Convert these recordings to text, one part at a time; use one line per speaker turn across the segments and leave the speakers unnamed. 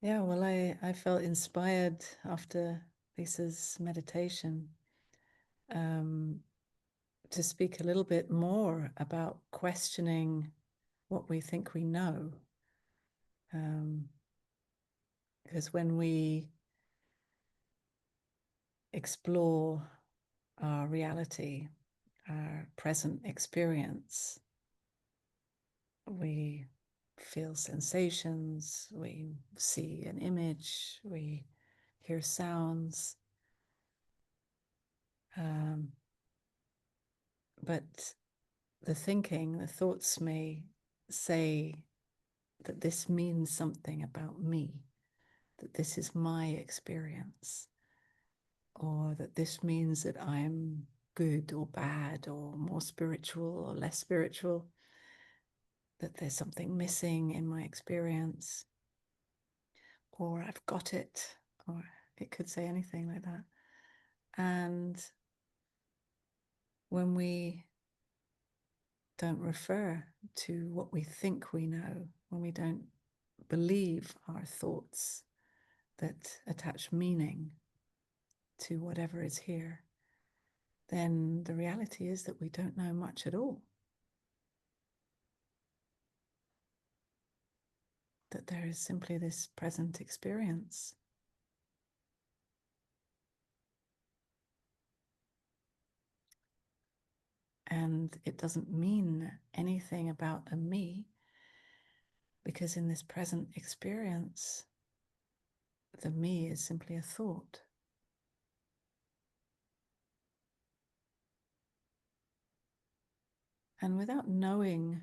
Yeah, well, I felt inspired after Lisa's meditation um, to speak a little bit more about questioning what we think we know. Because when we explore our reality, our present experience, we feel sensations, we see an image, we hear sounds. But the thinking, the thoughts may say that this means something about me, that this is my experience, or that this means that I'm good or bad, or more spiritual or less spiritual, that there's something missing in my experience, or I've got it, or it could say anything like that. And when we don't refer to what we think we know, when we don't believe our thoughts that attach meaning to whatever is here, then the reality is that we don't know much at all. That there is simply this present experience. And it doesn't mean anything about a me, because in this present experience, the me is simply a thought. And without knowing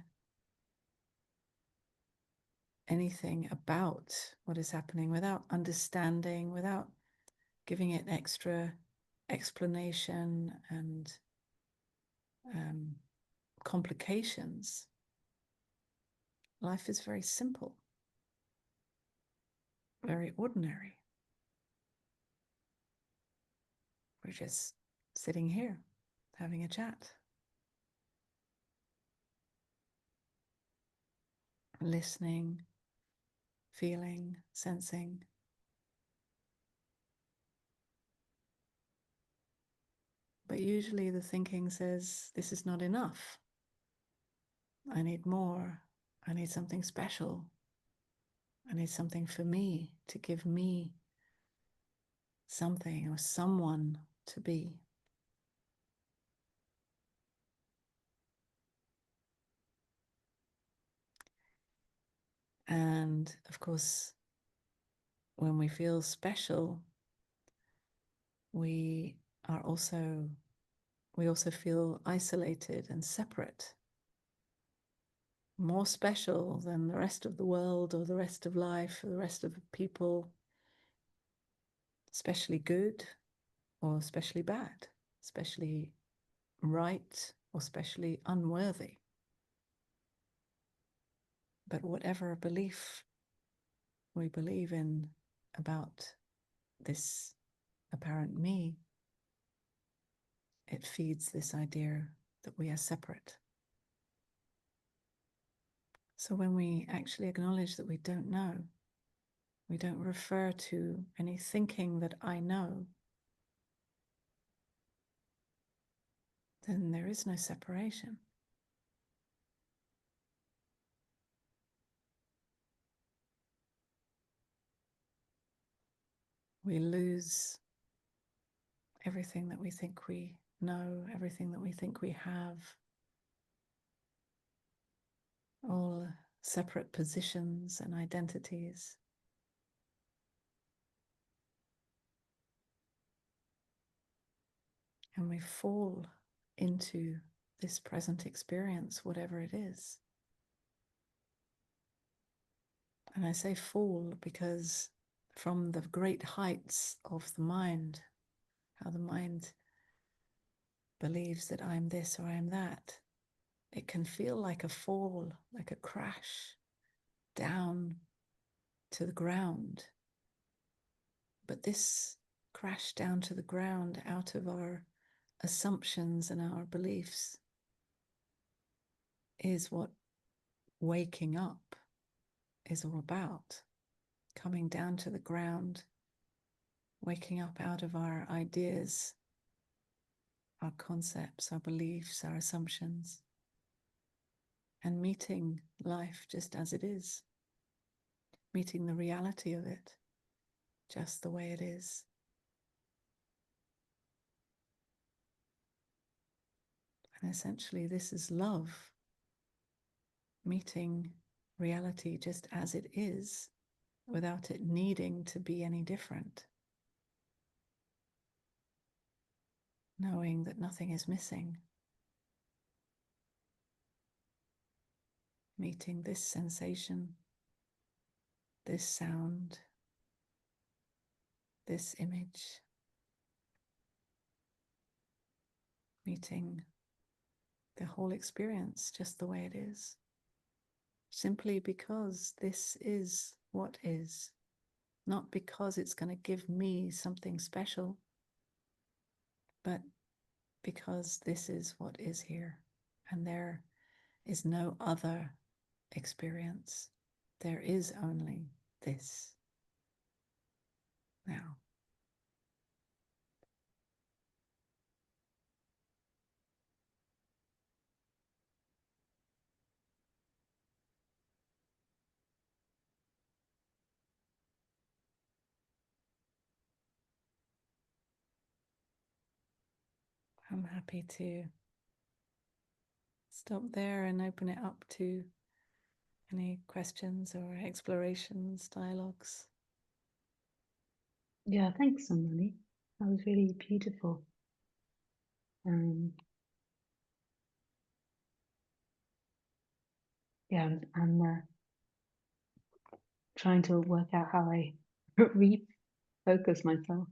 anything about what is happening, without understanding, without giving it extra explanation and complications, life is very simple, very ordinary. We're just sitting here having a chat, listening, feeling, sensing. But usually the thinking says, this is not enough. I need more. I need something special. I need something for me, to give me something or someone to be. And of course, when we feel special, we are also we also feel isolated and separate, more special than the rest of the world or the rest of life or the rest of people, especially good or especially bad, especially right or especially unworthy. But whatever belief we believe in about this apparent me, it feeds this idea that we are separate. So when we actually acknowledge that we don't know, we don't refer to any thinking that I know, then there is no separation. We lose everything that we think we know, everything that we think we have, all separate positions and identities. And we fall into this present experience, whatever it is. And I say fall because from the great heights of the mind, how the mind believes that I'm this or I'm that, it can feel like a fall, like a crash down to the ground. But this crash down to the ground out of our assumptions and our beliefs is what waking up is all about. coming down to the ground, waking up out of our ideas, our concepts, our beliefs, our assumptions, and meeting life just as it is, meeting the reality of it just the way it is. And essentially, this is love, meeting reality just as it is, without it needing to be any different. Knowing that nothing is missing. Meeting this sensation, this sound, this image. Meeting the whole experience just the way it is. Simply because this is what is. Not because it's going to give me something special, but because this is what is here. And there is no other experience. There is only this. Now. I'm happy to stop there and open it up to any questions or explorations, dialogues.
Yeah, thanks, Unmani. That was really beautiful. Yeah, I'm trying to work out how I refocus myself.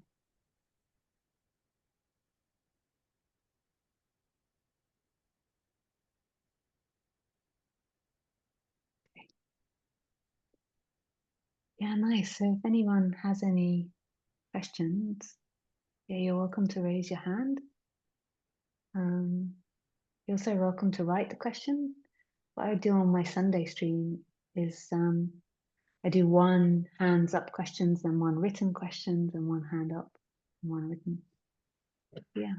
Yeah, nice. So if anyone has any questions, yeah, you're welcome to raise your hand. You're also welcome to write the question. What I do on my Sunday stream is I do one hands up questions and one written questions and one hand up and one written. Yeah.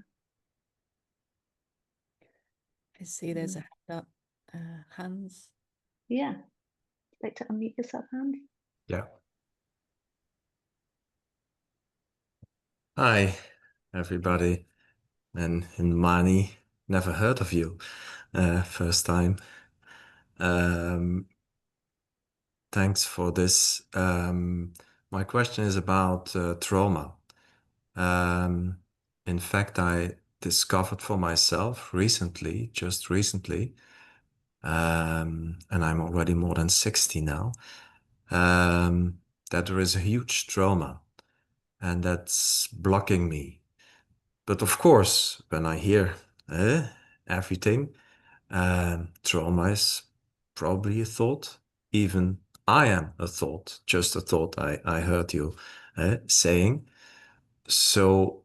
I see there's a hand up. Hans.
Yeah. Like to unmute yourself, Hans?
Yeah. Hi, everybody. And Unmani, never heard of you. First time. Thanks for this. My question is about trauma. In fact, I discovered for myself recently, just recently, and I'm already more than 60 now, that there is a huge trauma and that's blocking me. But of course, when I hear everything, trauma is probably a thought. Even I am a thought, just a thought I heard you saying. So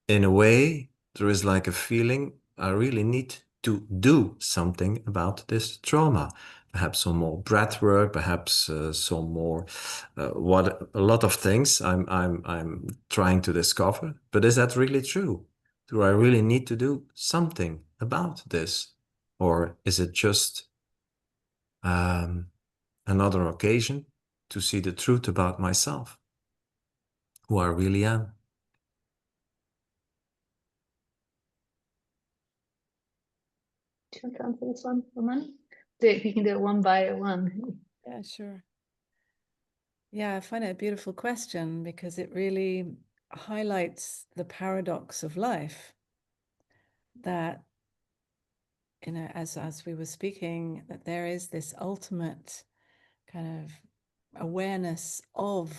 in a way, there is like a feeling I really need to do something about this trauma. Perhaps some more breath work, perhaps some more what a lot of things I'm trying to discover. But is that really true? Do I really need to do something about this? Or is it just another occasion to see the truth about myself, who I really am?
Do you want to answer this one, Roman? Do it if you can do it one by one.
Yeah, sure. Yeah, I find it a beautiful question because it really highlights the paradox of life. That, you know, as we were speaking, that there is this ultimate kind of awareness of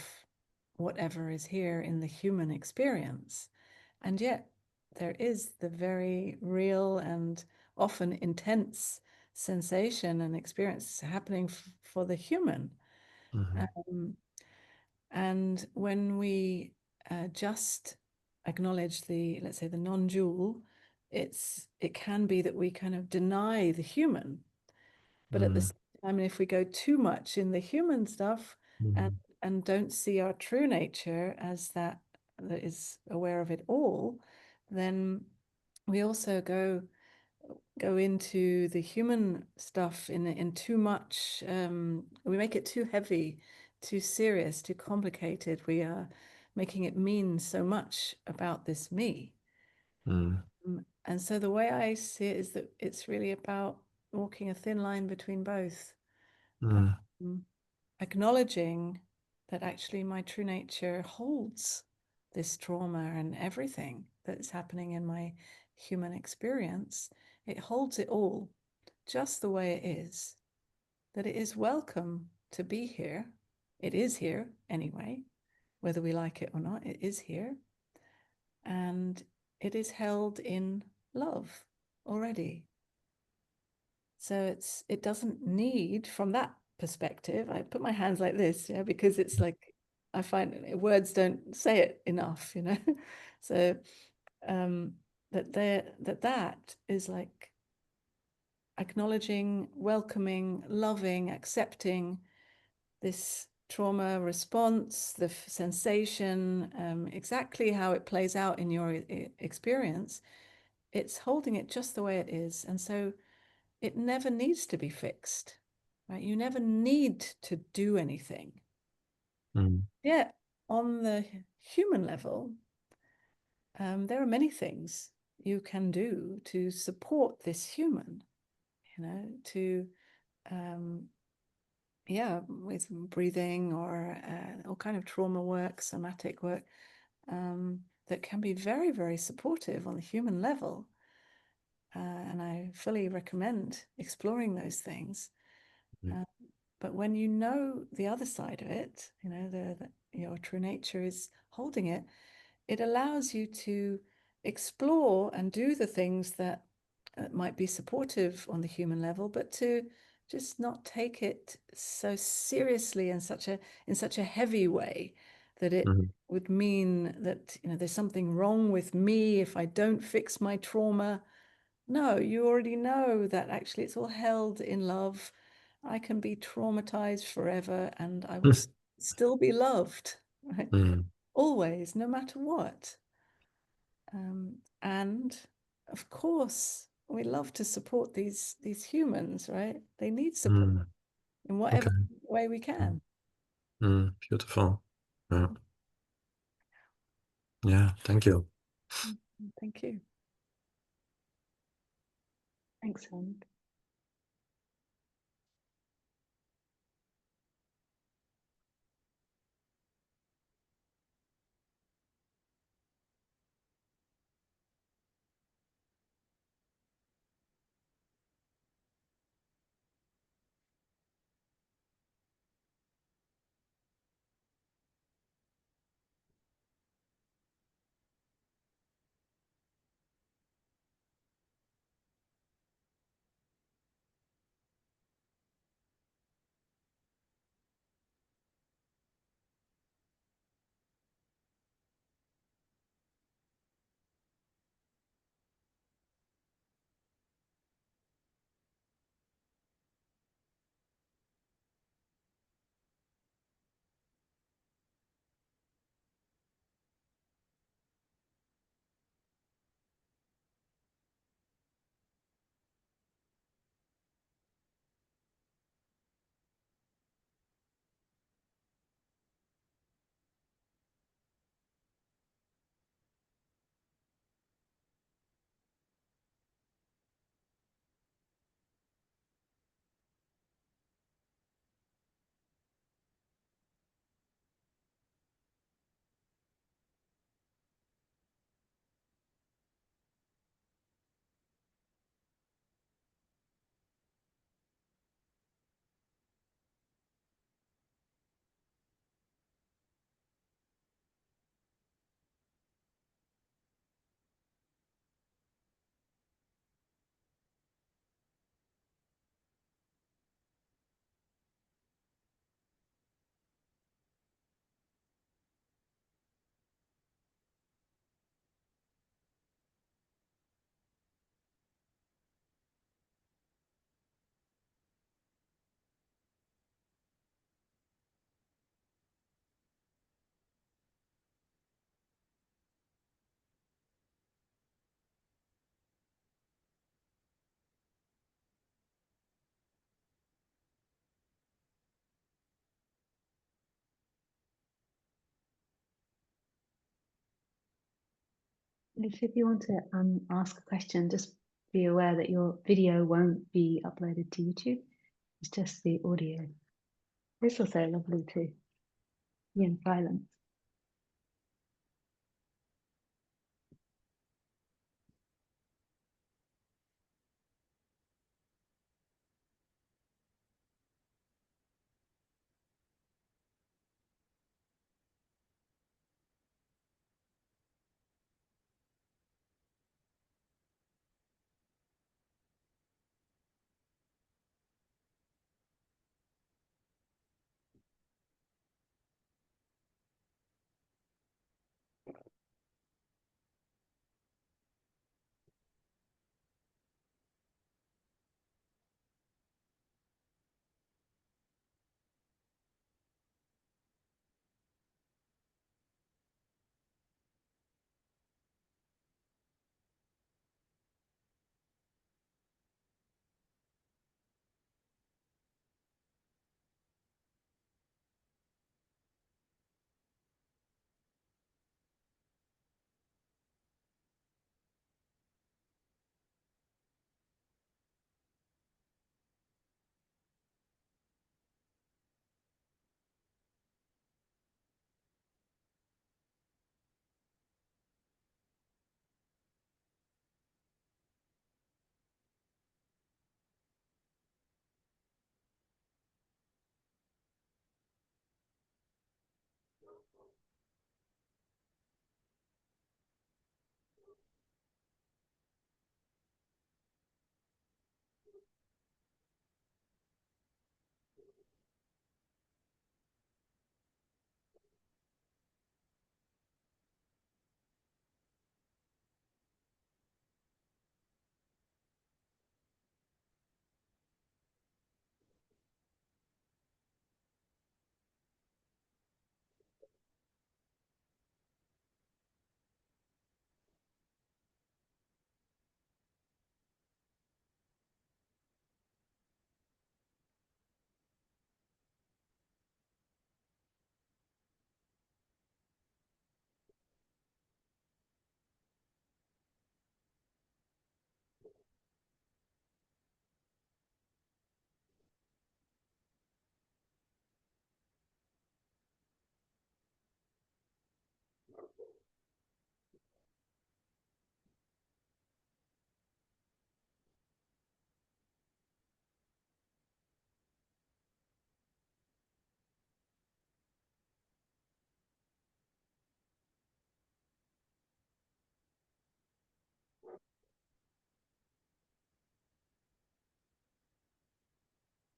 whatever is here in the human experience. And yet there is the very real and often intense sensation and experience happening for the human.
Mm-hmm.
And when we just acknowledge the, let's say, the non-dual, it can be that we kind of deny the human. But at the same time, if we go too much in the human stuff, and don't see our true nature as that is aware of it all, then we also go into the human stuff in too much. We make it too heavy, too serious, too complicated. We are making it mean so much about this me. And so the way I see it is that it's really about walking a thin line between both. Acknowledging that actually my true nature holds this trauma and everything that's happening in my human experience. It holds it all just the way it is, that it is welcome to be here. It is here anyway, whether we like it or not, it is here. And it is held in love already. So it doesn't need, from that perspective, I put my hands like this, yeah, because it's like I find words don't say it enough, you know. So that is like acknowledging, welcoming, loving, accepting this trauma response, the sensation, exactly how it plays out in your experience. It's holding it just the way it is. And so it never needs to be fixed, right? You never need to do anything. Yeah, on the human level, there are many things you can do to support this human, you know, to with breathing or all kind of trauma work, somatic work, that can be very, very supportive on the human level. And I fully recommend exploring those things. But when you know the other side of it, you know, your true nature is holding it, it allows you to explore and do the things that might be supportive on the human level, but to just not take it so seriously in such a heavy way that it would mean that, you know, there's something wrong with me if I don't fix my trauma. No, you already know that actually it's all held in love. I can be traumatized forever and I will still be loved, right? Always, no matter what. And of course, we love to support these humans, right? They need support in whatever way we can.
Beautiful. Yeah, thank you.
Thank you.
Thanks, Helen. Lisa, if you want to ask a question, just be aware that your video won't be uploaded to YouTube. It's just the audio. It's also lovely to be in silence.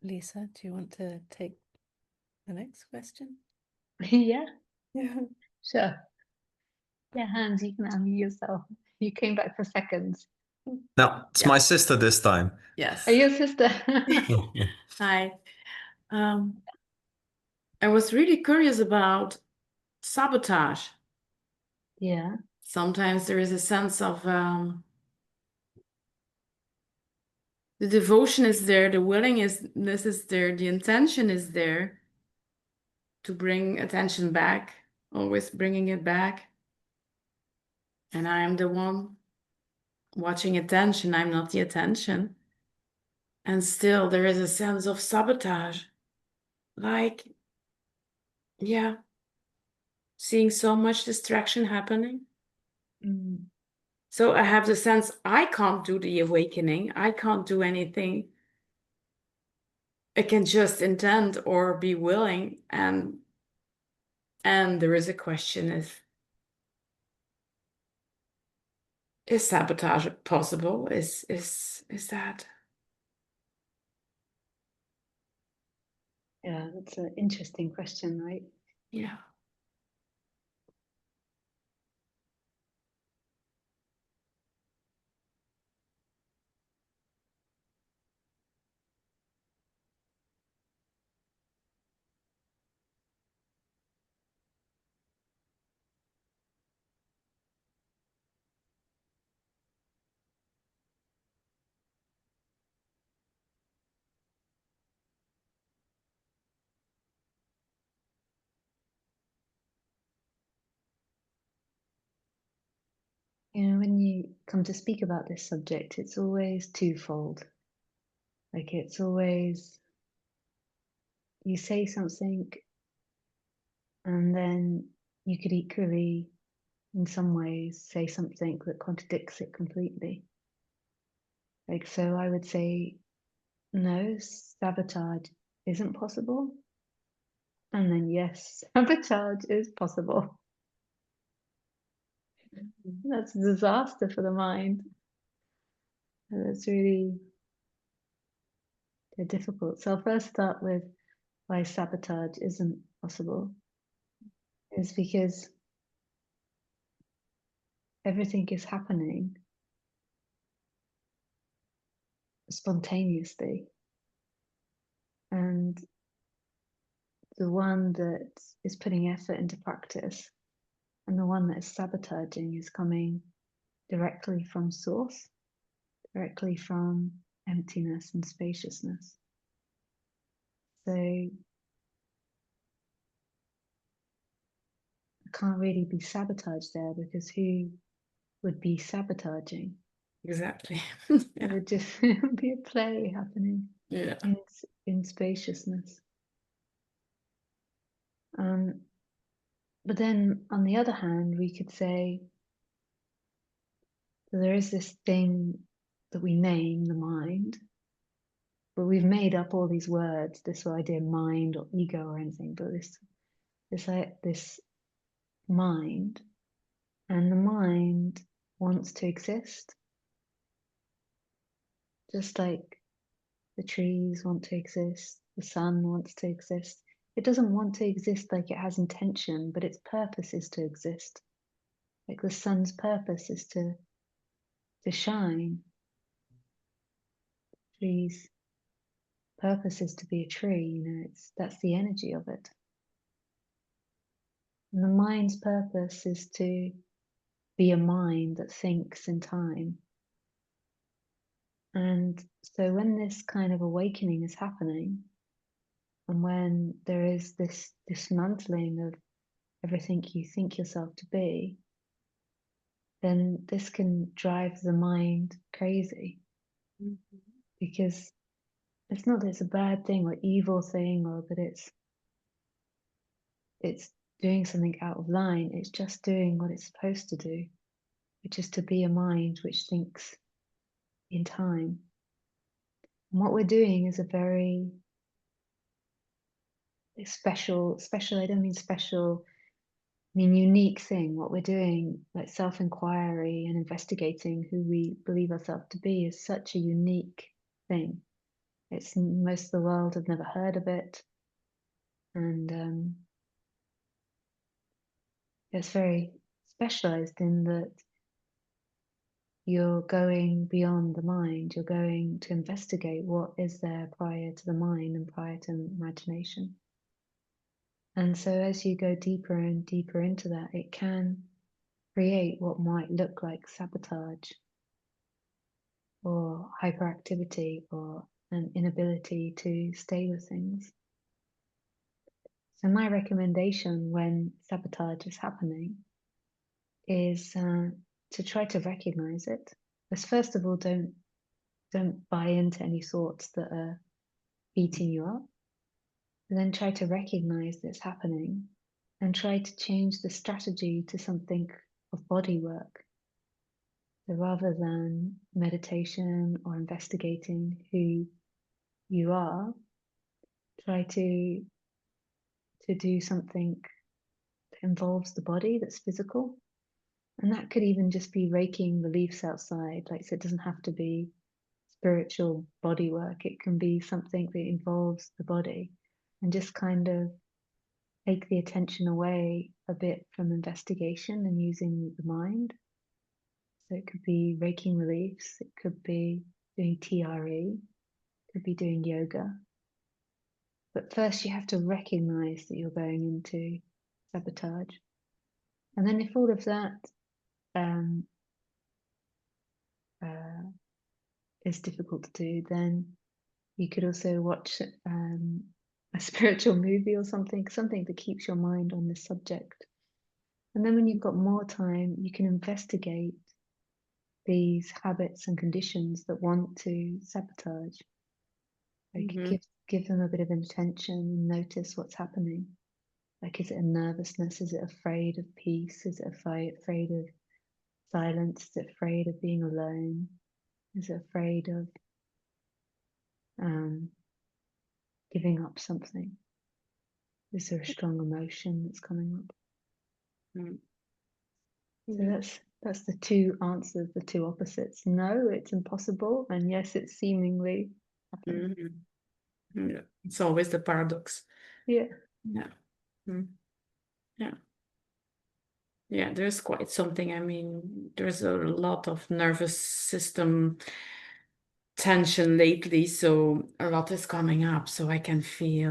Lisa, do you want to take the next question?
Yeah,
Yeah.
sure. Yeah, Hans, you can unmute yourself. You came back for seconds.
No, it's my sister this time.
Yes.
Are you a sister?
Hi. I was really curious about sabotage.
Yeah.
Sometimes there is a sense of the devotion is there, the willingness is there, the intention is there to bring attention back, always bringing it back. And I'm the one watching attention, I'm not the attention. And still there is a sense of sabotage. Like, yeah, seeing so much distraction happening.
Mm.
So I have the sense I can't do the awakening. I can't do anything. I can just intend or be willing. And there is a question is sabotage possible? Is that?
Yeah, that's an interesting question, right?
Yeah.
You know, when you come to speak about this subject, it's always twofold. Like it's always, you say something and then you could equally, in some ways, say something that contradicts it completely. Like, so I would say, no, sabotage isn't possible. And then, yes, sabotage is possible. That's a disaster for the mind. And it's really difficult. So I'll first start with why sabotage isn't possible. Is because everything is happening spontaneously. And the one that is putting effort into practice and the one that is sabotaging is coming directly from source, directly from emptiness and spaciousness. So it can't really be sabotage there, because who would be sabotaging?
Exactly.
It
Yeah.
would just be a play happening
Yeah.
in spaciousness. But then on the other hand, we could say that there is this thing that we name the mind, but we've made up all these words, this idea mind or ego or anything, but this mind, and the mind wants to exist, just like the trees want to exist, the sun wants to exist. It doesn't want to exist like it has intention, but its purpose is to exist. Like the sun's purpose is to shine. Trees' purpose is to be a tree, you know, that's the energy of it. And the mind's purpose is to be a mind that thinks in time. And so when this kind of awakening is happening, and when there is this dismantling of everything you think yourself to be, then this can drive the mind crazy. Mm-hmm. Because it's not that it's a bad thing or evil thing, or that it's doing something out of line. It's just doing what it's supposed to do, which is to be a mind which thinks in time. And what we're doing is a very special, I don't mean special, I mean unique thing. What we're doing, like self-inquiry and investigating who we believe ourselves to be, is such a unique thing. It's most of the world have never heard of it. And it's very specialized in that you're going beyond the mind. You're going to investigate what is there prior to the mind and prior to imagination. And so as you go deeper and deeper into that, it can create what might look like sabotage or hyperactivity or an inability to stay with things. So my recommendation when sabotage is happening is to try to recognize it. But first of all, don't buy into any thoughts that are beating you up. And then try to recognize this happening and try to change the strategy to something of body work. So rather than meditation or investigating who you are, try to do something that involves the body, that's physical. And that could even just be raking the leaves outside. Like, so it doesn't have to be spiritual body work. It can be something that involves the body, and just kind of take the attention away a bit from investigation and using the mind. So it could be raking the leaves, it could be doing TRE, it could be doing yoga. But first you have to recognize that you're going into sabotage. And then if all of that is difficult to do, then you could also watch a spiritual movie or something that keeps your mind on this subject. And then when you've got more time, you can investigate these habits and conditions that want to sabotage. Like give them a bit of intention and notice what's happening. Like, is it a nervousness? Is it afraid of peace? Is it afraid of silence? Is it afraid of being alone? Is it afraid of giving up something? Is there a strong emotion that's coming up? So that's the two answers, the two opposites. No, it's impossible, and yes, it's seemingly happening.
Yeah, it's always the paradox.
Yeah.
Yeah, there's quite something. I mean, there's a lot of nervous system tension lately, so a lot is coming up. So I can see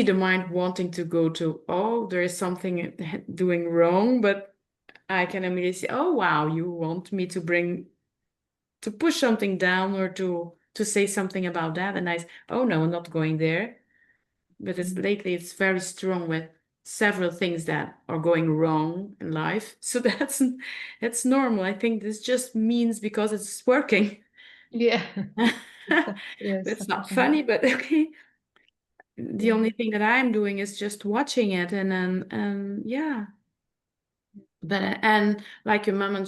the mind wanting to go to, oh, there is something doing wrong, but I can immediately say, oh, wow, you want me to push something down or to say something about that. And oh no, I'm not going there. But lately it's very strong with several things that are going wrong in life. So that's normal. I think this just means because it's working.
Yeah.
It's not funny, but okay. The only thing that I'm doing is just watching it, and then yeah. But and like your mommy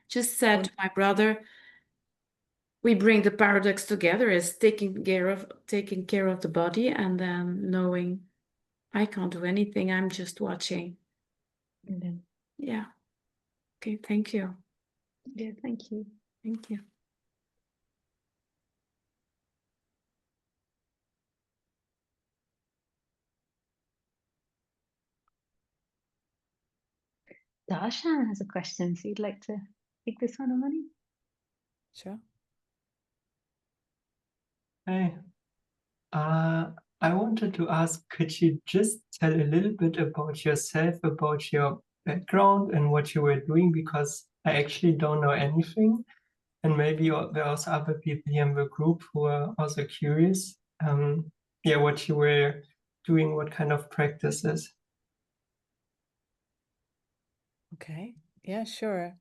just said to my brother, we bring the paradox together as taking care of the body, and then knowing I can't do anything. I'm just watching. Yeah. Okay. Thank you.
Yeah. Thank you.
Thank you.
Darshan has a question, so you'd like to take this one, Unmani?
Sure.
Hey, I wanted to ask, could you just tell a little bit about yourself, about your background and what you were doing? Because I actually don't know anything. And maybe there are also other people here in the group who are also curious. Yeah, what you were doing, what kind of practices.
Okay. Yeah, sure.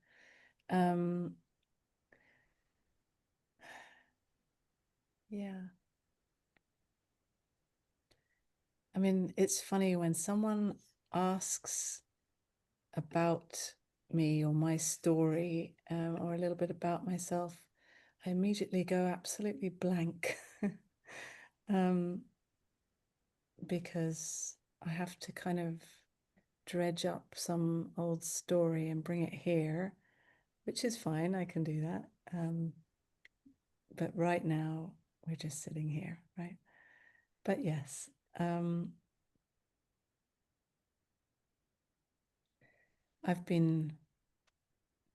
Yeah. I mean, it's funny when someone asks about me or my story, or a little bit about myself, I immediately go absolutely blank. Because I have to kind of dredge up some old story and bring it here, which is fine. I can do that. But right now we're just sitting here, right? But yes, I've been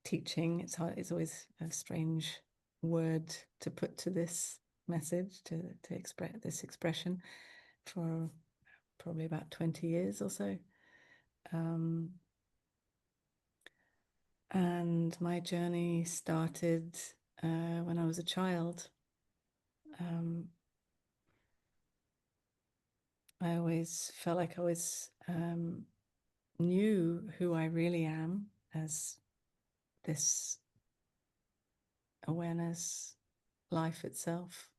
teaching. It's always a strange word to put to this message, to express this expression, for probably about 20 years or so. And my journey started when I was a child. I always felt like I always knew who I really am as this awareness, life itself.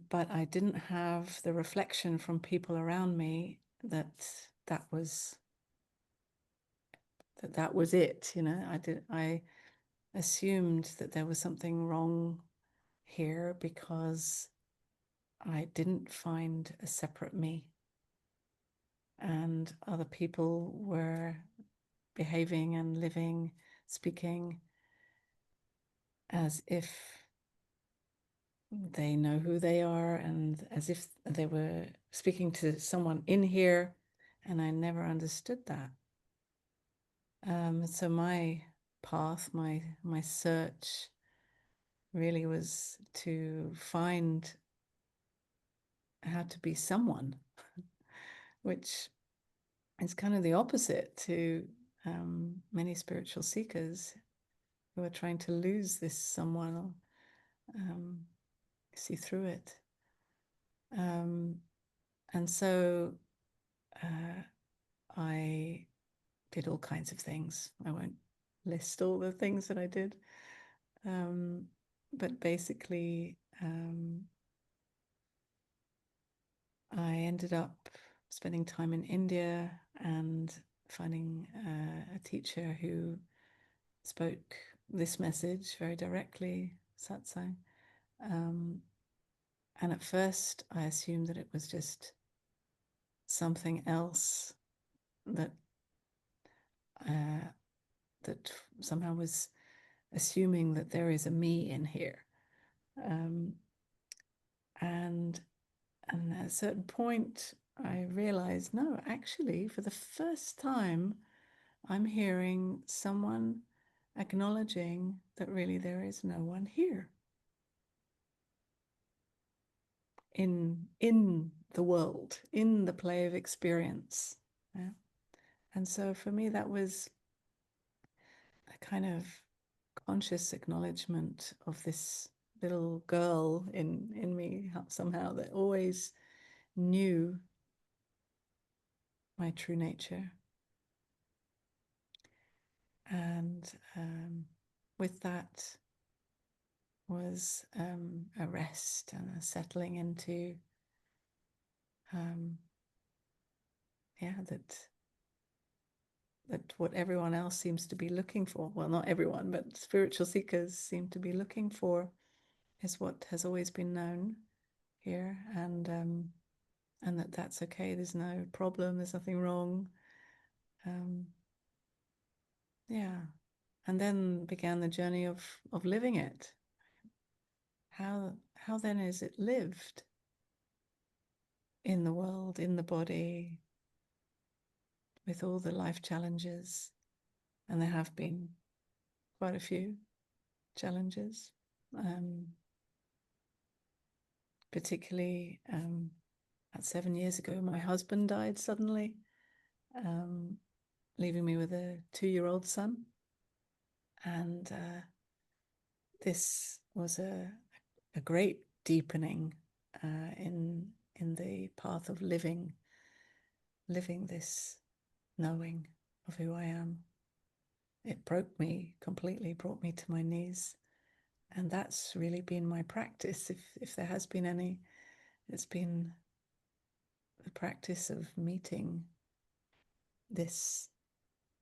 But I didn't have the reflection from people around me that was it. You know, I assumed that there was something wrong here because I didn't find a separate me, and other people were behaving and living, speaking as if they know who they are, and as if they were speaking to someone in here, and I never understood that. So my path, my search really was to find how to be someone, which is kind of the opposite to many spiritual seekers who are trying to lose this someone, or see through it. And so I did all kinds of things. I won't list all the things that I did. But basically, I ended up spending time in India and finding a teacher who spoke this message very directly, satsang. And at first I assumed that it was just something else that that somehow was assuming that there is a me in here. And at a certain point, I realized, no, actually, for the first time, I'm hearing someone acknowledging that really there is no one here in the world, in the play of experience. Yeah? And so for me, that was a kind of conscious acknowledgement of this little girl in me somehow that always knew my true nature. And with that was a rest and a settling into that what everyone else seems to be looking for, well, not everyone, but spiritual seekers seem to be looking for, is what has always been known here, and that's okay. There's no problem. There's nothing wrong. Yeah, and then began the journey of living it. How then is it lived in the world, in the body, with all the life challenges? And there have been quite a few challenges, particularly about 7 years ago, my husband died suddenly, leaving me with a 2-year-old son. And this was a great deepening in the path of living this knowing of who I am. It broke me completely, brought me to my knees. And that's really been my practice. If there has been any, it's been the practice of meeting this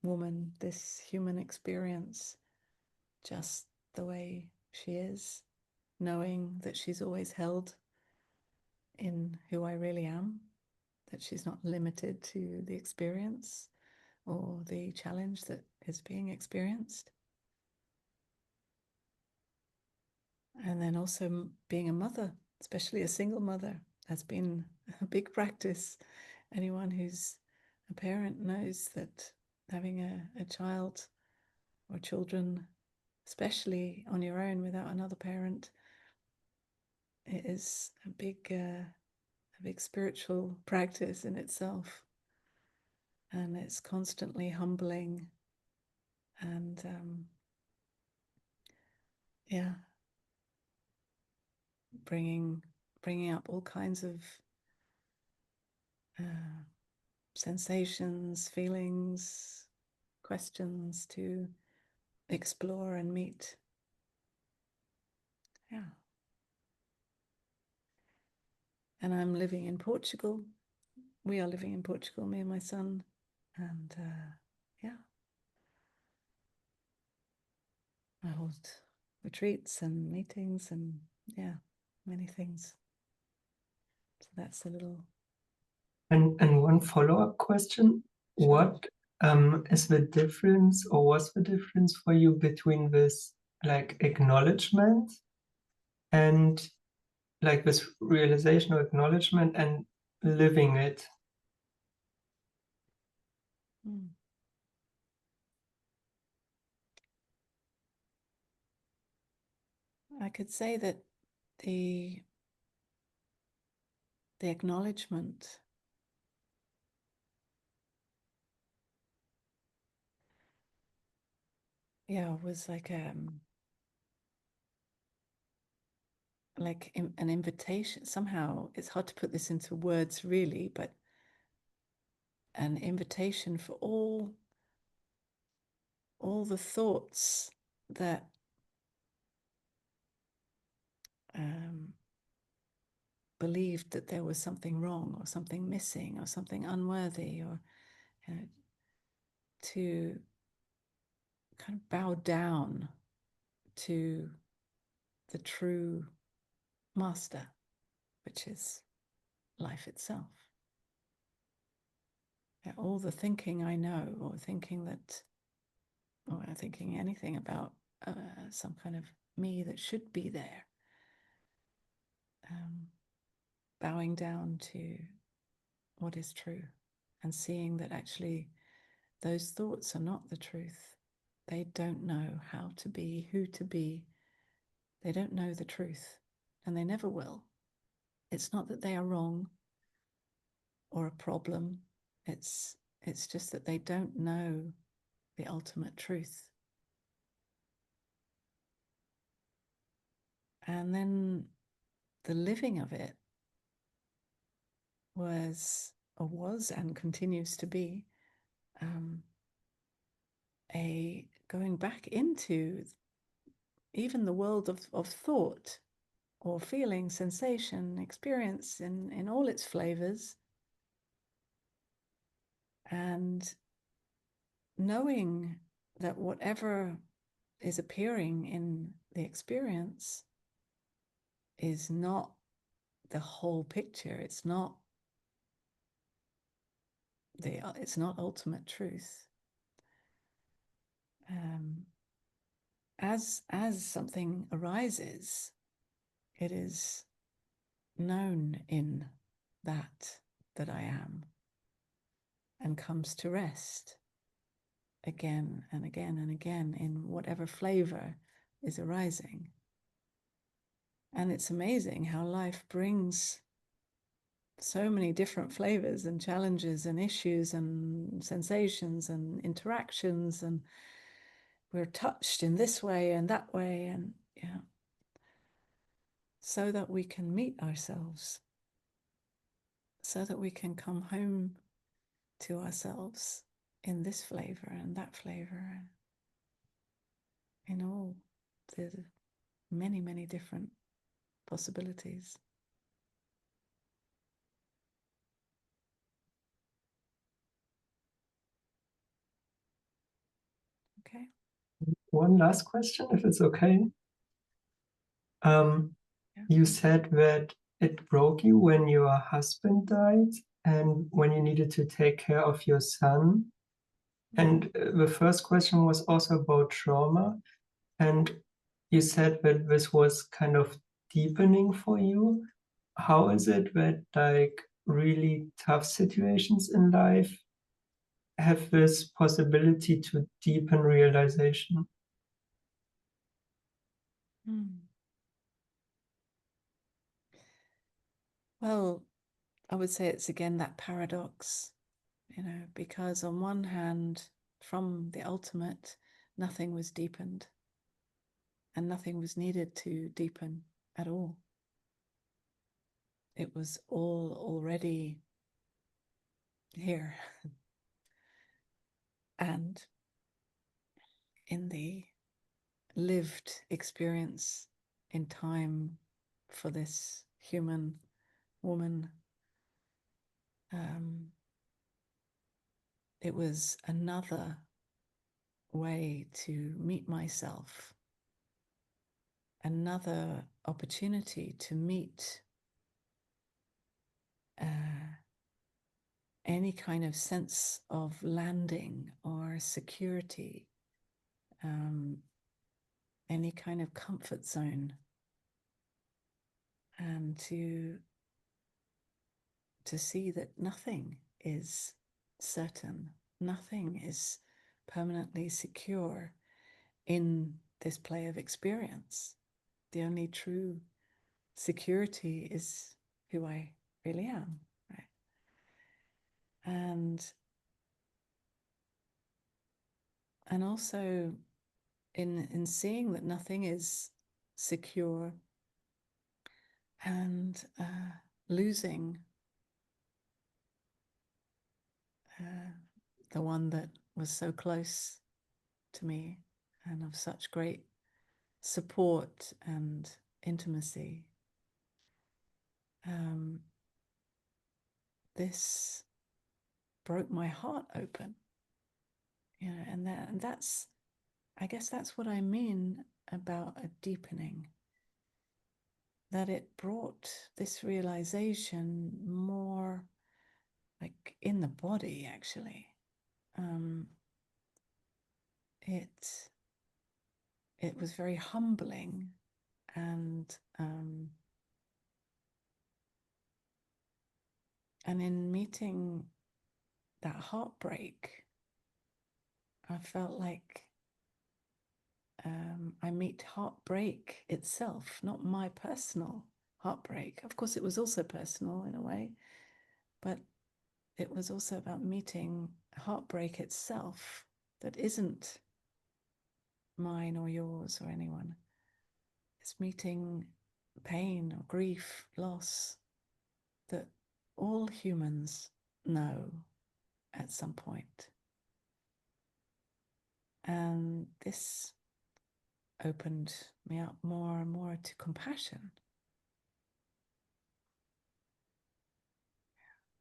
woman, this human experience, just the way she is, knowing that she's always held in who I really am, that she's not limited to the experience or the challenge that is being experienced. And then also being a mother, especially a single mother, has been a big practice. Anyone who's a parent knows that having a child or children, especially on your own without another parent, it is a big spiritual practice in itself. And it's constantly humbling and bringing up all kinds of sensations, feelings, questions to explore and meet. Yeah. And I'm living in Portugal. We are living in Portugal, me and my son. And I hold retreats and meetings and many things. So that's a little.
And one follow-up question.
Sure.
What is the difference, or what's the difference for you between this like acknowledgement and like this realization or acknowledgement and living it?
I could say that the acknowledgement was like an invitation. Somehow it's hard to put this into words really, but an invitation for all the thoughts that believed that there was something wrong or something missing or something unworthy, or to kind of bow down to the true master, which is life itself. All the thinking I know, or thinking that, or thinking anything about some kind of me that should be there, bowing down to what is true and seeing that actually those thoughts are not the truth. They don't know how to be, who to be. They don't know the truth, and they never will. It's not that they are wrong or a problem. It's just that they don't know the ultimate truth. And then the living of it was and continues to be a going back into even the world of thought or feeling, sensation, experience in all its flavors, and knowing that whatever is appearing in the experience is not the whole picture. It's not ultimate truth. As something arises, it is known in that I am, and comes to rest again and again and again in whatever flavor is arising. And it's amazing how life brings so many different flavors and challenges and issues and sensations and interactions, and we're touched in this way and that way, and so that we can meet ourselves, so that we can come home to ourselves in this flavor and that flavor, in all the many, many different possibilities. Okay.
One last question, if it's okay.
Yeah.
You said that it broke you when your husband died and when you needed to take care of your son. And the first question was also about trauma. And you said that this was kind of deepening for you. How is it that like really tough situations in life have this possibility to deepen realization?
Well, I would say it's again that paradox, because on one hand, from the ultimate, nothing was deepened and nothing was needed to deepen at all. It was all already here. And in the lived experience in time for this human woman, it was another way to meet myself, another opportunity to meet any kind of sense of landing or security, any kind of comfort zone, and to see that nothing is certain, nothing is permanently secure in this play of experience. The only true security is who I really am, right? And also in seeing that nothing is secure, and losing the one that was so close to me and of such great support and intimacy. This broke my heart open, and that's, I guess that's what I mean about a deepening, that it brought this realization more like in the body, actually. It was very humbling, and in meeting that heartbreak, I felt like I meet heartbreak itself, not my personal heartbreak. Of course, it was also personal in a way, but it was also about meeting heartbreak itself that isn't mine or yours or anyone. It's meeting pain or grief, loss that all humans know at some point. And this opened me up more and more to compassion,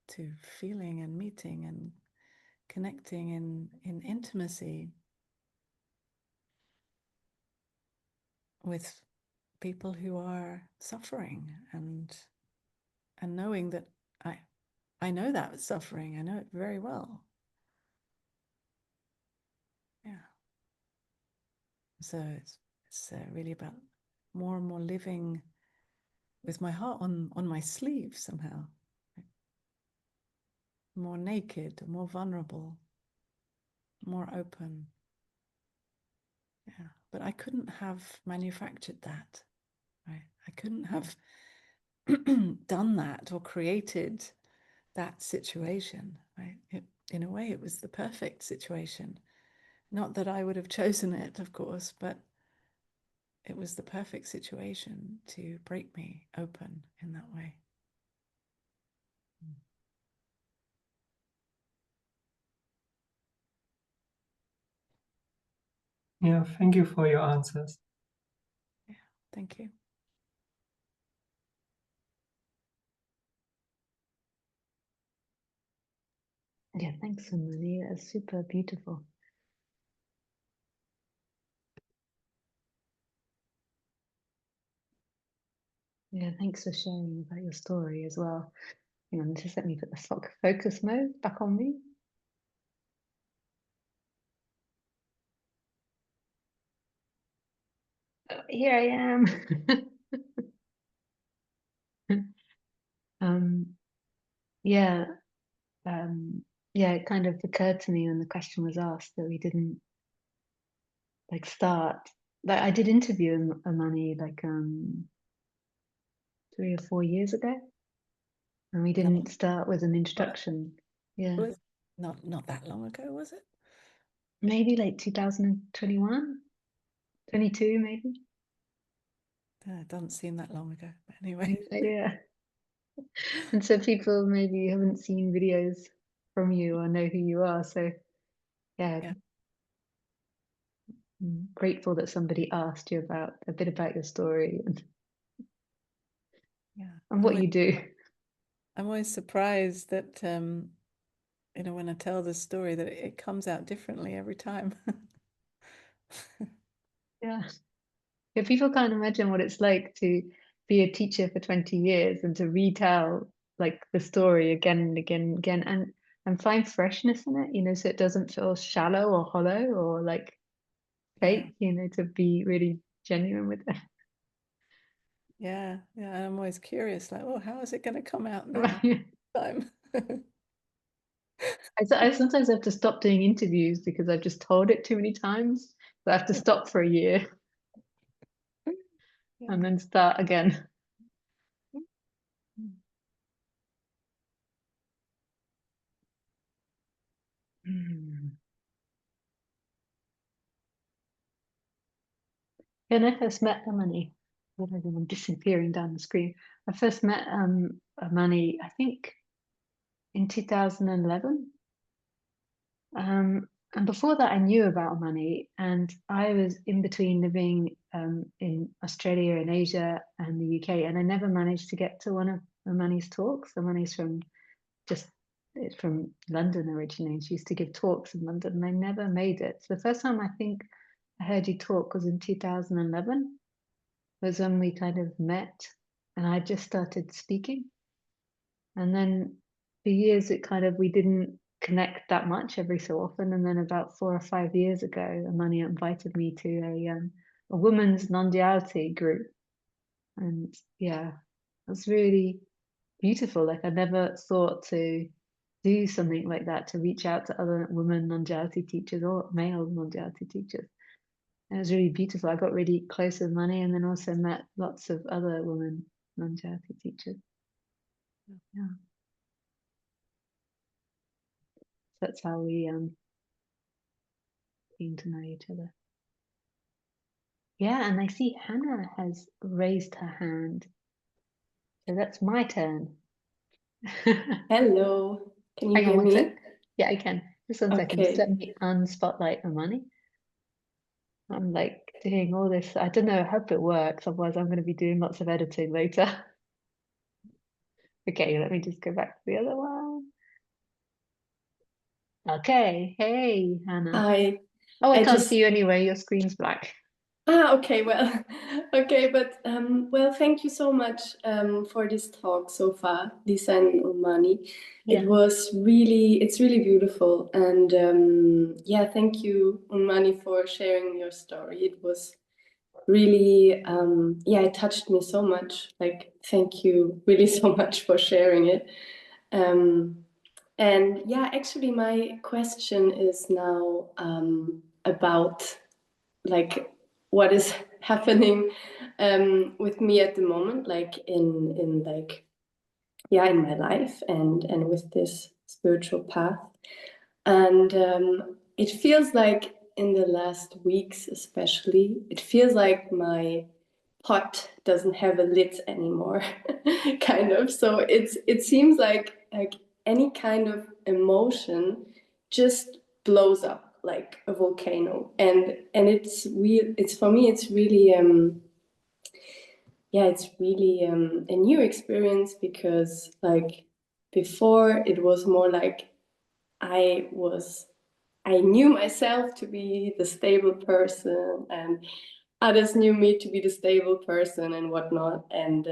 to feeling and meeting and connecting in intimacy with people who are suffering, and knowing that I know that suffering, I know it very well. Yeah. So it's really about more and more living with my heart on my sleeve somehow. More naked, more vulnerable, more open. Yeah. But I couldn't have manufactured that, right? I couldn't have done that or created that situation, right? In a way, it was the perfect situation. Not that I would have chosen it, of course, but it was the perfect situation to break me open in that way.
Yeah, thank you for your answers.
Yeah, thank you.
Yeah, thanks, Unmani. That's super beautiful. Yeah, thanks for sharing about your story as well. Hang on, just let me put the focus mode back on me. Here I am. Yeah, yeah, it kind of occurred to me when the question was asked that we didn't like start. Like I did interview Unmani like 3 or 4 years ago, and we didn't start with an introduction. Yeah,
Was not that long ago, was it?
maybe like 2021, 22 maybe.
It doesn't seem that long ago, but anyway.
Yeah. And so people maybe haven't seen videos from you or know who you are. So yeah, I'm grateful that somebody asked you about a bit about your story and what you do.
I'm always surprised that when I tell the story, that it comes out differently every time.
Yeah. Yeah, people can't imagine what it's like to be a teacher for 20 years and to retell like the story again and again and again and find freshness in it, so it doesn't feel shallow or hollow or like fake, to be really genuine with it.
Yeah, I'm always curious, like, oh, how is it going to come out now? Time.
I sometimes have to stop doing interviews because I've just told it too many times. So I have to stop for a year and then start again. When I first met Unmani, I'm disappearing down the screen. I first met Unmani, I think, in 2011. And before that, I knew about money, and I was in between living in Australia and Asia and the UK, and I never managed to get to one of Unmani's talks. Unmani's it's from London originally, and she used to give talks in London, and I never made it. So the first time I think I heard you talk was in 2011, was when we kind of met, and I just started speaking. And then for years, we didn't connect that much every so often. And then about 4 or 5 years ago, Unmani invited me to a women's non-duality group. And yeah, it was really beautiful. Like, I never thought to do something like that, to reach out to other women non-duality teachers or male non-duality teachers. And it was really beautiful. I got really close with Unmani, and then also met lots of other women non-duality teachers. Yeah. That's how we came to know each other. Yeah, and I see Hannah has raised her hand. So that's my turn.
Hello, can you
Hang on
hear
one
me?
sec. Yeah, I can. Just 1 second. Just
Okay.
let me unspotlight Unmani. I'm like doing all this. I don't know. I hope it works. Otherwise, I'm going to be doing lots of editing later. Okay, let me just go back to the other one. Okay. Hey, Hannah.
I
Oh, I
I
can't
just
see you anyway. Your screen's black.
okay, well, okay, but well, thank you so much for this talk so far, Lisa and Unmani.
Yeah.
It's really beautiful, and yeah, thank you, Unmani, for sharing your story. It was really yeah, it touched me so much. Like, thank you really so much for sharing it. And yeah, actually, my question is now about like what is happening with me at the moment, like in like yeah, in my life and with this spiritual path. And it feels like in the last weeks, especially, it feels like my pot doesn't have a lid anymore, kind of. So it seems like any kind of emotion just blows up like a volcano, and it's weird. It's for me. It's really yeah, it's really a new experience, because like before it was more like I knew myself to be the stable person, and others knew me to be the stable person and whatnot. And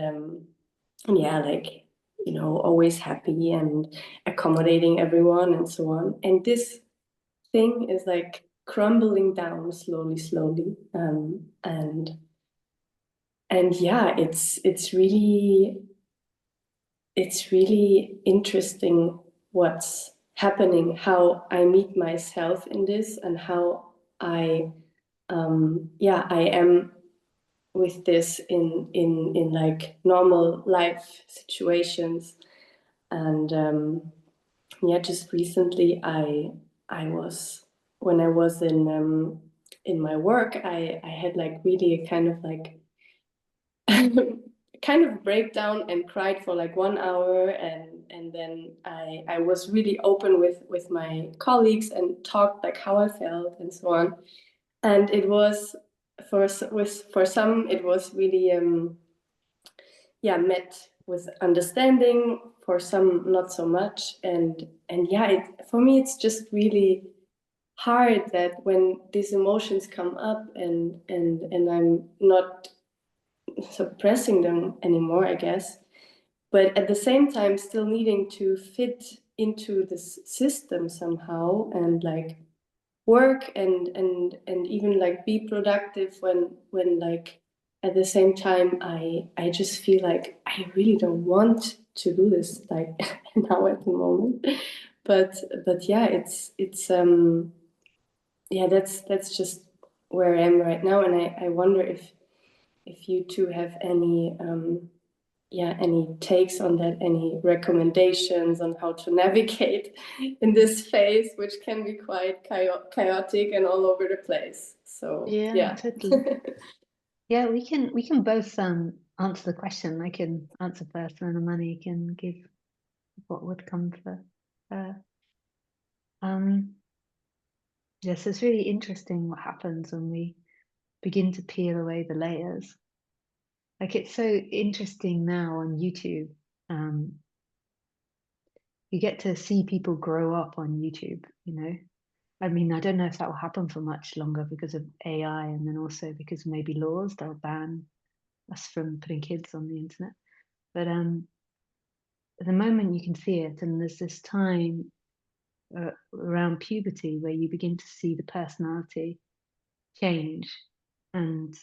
yeah, like, you know, always happy and accommodating everyone and so on. And this thing is like crumbling down slowly. And yeah, it's really interesting what's happening, how I meet myself in this, and how I yeah, I am with this in like normal life situations. And yeah, just recently I was, when I was in my work, I had like really a kind of like kind of breakdown and cried for like 1 hour, and then I was really open with my colleagues and talked like how I felt and so on. And it was for some it was really yeah, met with understanding, for some not so much. And yeah, for me it's just really hard that when these emotions come up and I'm not suppressing them anymore, I guess, but at the same time still needing to fit into this system somehow, and like work and even like be productive, when like at the same time I just feel like I really don't want to do this like now at the moment. But yeah, it's yeah, that's just where I am right now. And I wonder if you two have any yeah, any takes on that, any recommendations on how to navigate in this phase, which can be quite chaotic and all over the place. So
Yeah, totally. Yeah, we can both answer the question. I can answer first, and then Unmani can give what would come for her. Yes, it's really interesting what happens when we begin to peel away the layers. Like, it's so interesting now on YouTube. You get to see people grow up on YouTube, you know. I mean, I don't know if that will happen for much longer because of AI, and then also because maybe laws, they'll ban us from putting kids on the internet. But at the moment you can see it, and there's this time around puberty where you begin to see the personality change, and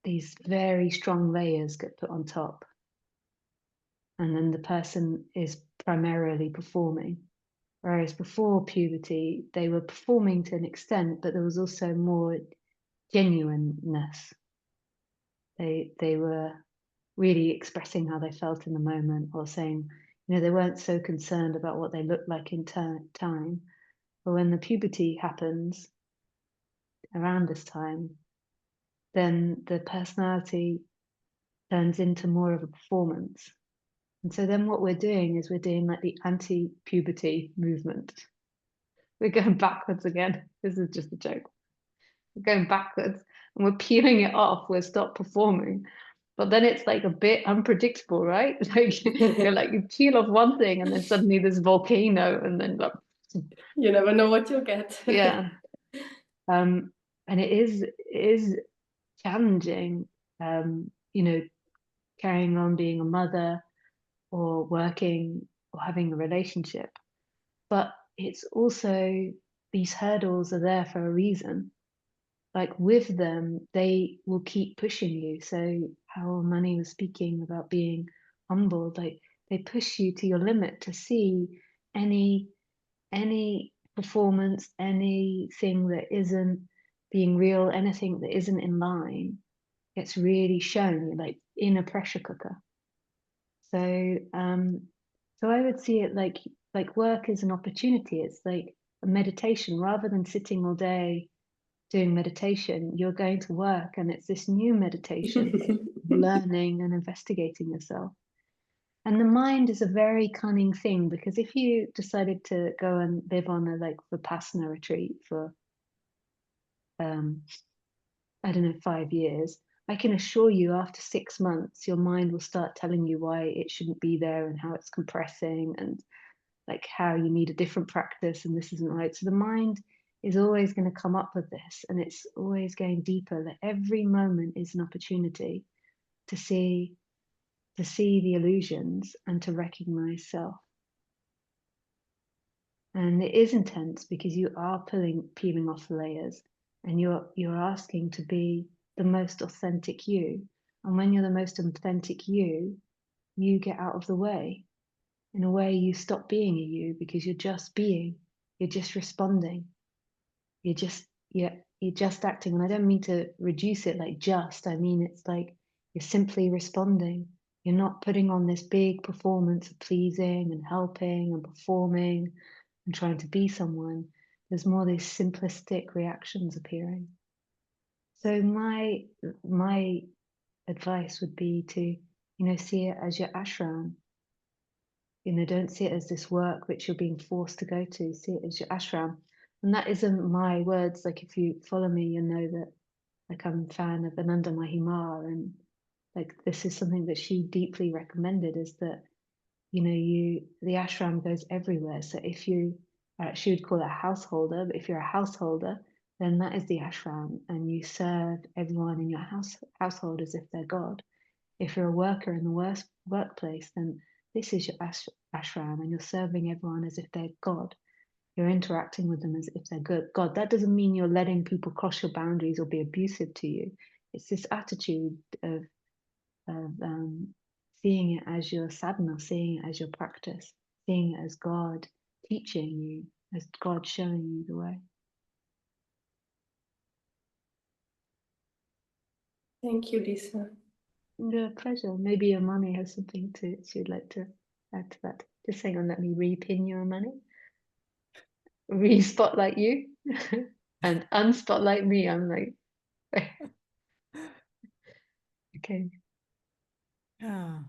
these very strong layers get put on top, and then the person is primarily performing. Whereas before puberty, they were performing to an extent, but there was also more genuineness. They were really expressing how they felt in the moment, or saying, you know, they weren't so concerned about what they looked like in time. But when the puberty happens around this time, then the personality turns into more of a performance. And so then what we're doing is we're doing like the anti-puberty movement. We're going backwards again. This is just a joke. We're going backwards and we're peeling it off. We'll stop performing. But then it's like a bit unpredictable, right? Like you're like, you peel off one thing and then suddenly there's a volcano, and then like,
You never know what you'll get.
yeah. And it is challenging, you know, carrying on being a mother or working or having a relationship. But it's also, these hurdles are there for a reason. Like with them, they will keep pushing you. So how Unmani was speaking about being humbled, like they push you to your limit to see any performance, anything that isn't being real, anything that isn't in line, gets really shown. You're like in a pressure cooker. So so I would see it like work is an opportunity. It's like a meditation. Rather than sitting all day doing meditation, you're going to work, and it's this new meditation, learning and investigating yourself. And the mind is a very cunning thing, because if you decided to go and live on a like Vipassana retreat for I don't know, 5 years, I can assure you after 6 months your mind will start telling you why it shouldn't be there, and how it's compressing, and like how you need a different practice and this isn't right. So the mind is always going to come up with this, and it's always going deeper. That every moment is an opportunity to see the illusions and to recognize self. And it is intense because you are peeling off the layers, and you're asking to be the most authentic you. And when you're the most authentic you get out of the way. In a way, you stop being a you, because you're just being, you're just responding, you're just acting. And I don't mean to reduce it like just, I mean it's like you're simply responding. You're not putting on this big performance of pleasing and helping and performing and trying to be someone. There's more these simplistic reactions appearing. So my advice would be to, you know, see it as your ashram. You know, don't see it as this work which you're being forced to go to. See it as your ashram. And that isn't my words. Like, if you follow me, you know that like I'm a fan of Ananda Mahima, and like this is something that she deeply recommended, is that, you know, the ashram goes everywhere. So if you she would call it a householder, but if you're a householder, then that is the ashram, and you serve everyone in your household as if they're God. If you're a worker in the workplace, then this is your ashram, and you're serving everyone as if they're God. You're interacting with them as if they're good. God. That doesn't mean you're letting people cross your boundaries or be abusive to you. It's this attitude of seeing it as your sadhana, seeing it as your practice, seeing it as God teaching you, as God showing you the way.
Thank you, Lisa.
Yeah, pleasure. Maybe Unmani has something she'd like to add to that. Just hang on, let me re-pin your Unmani. Re-spotlight you and unspotlight me. I'm like, okay.
Yeah.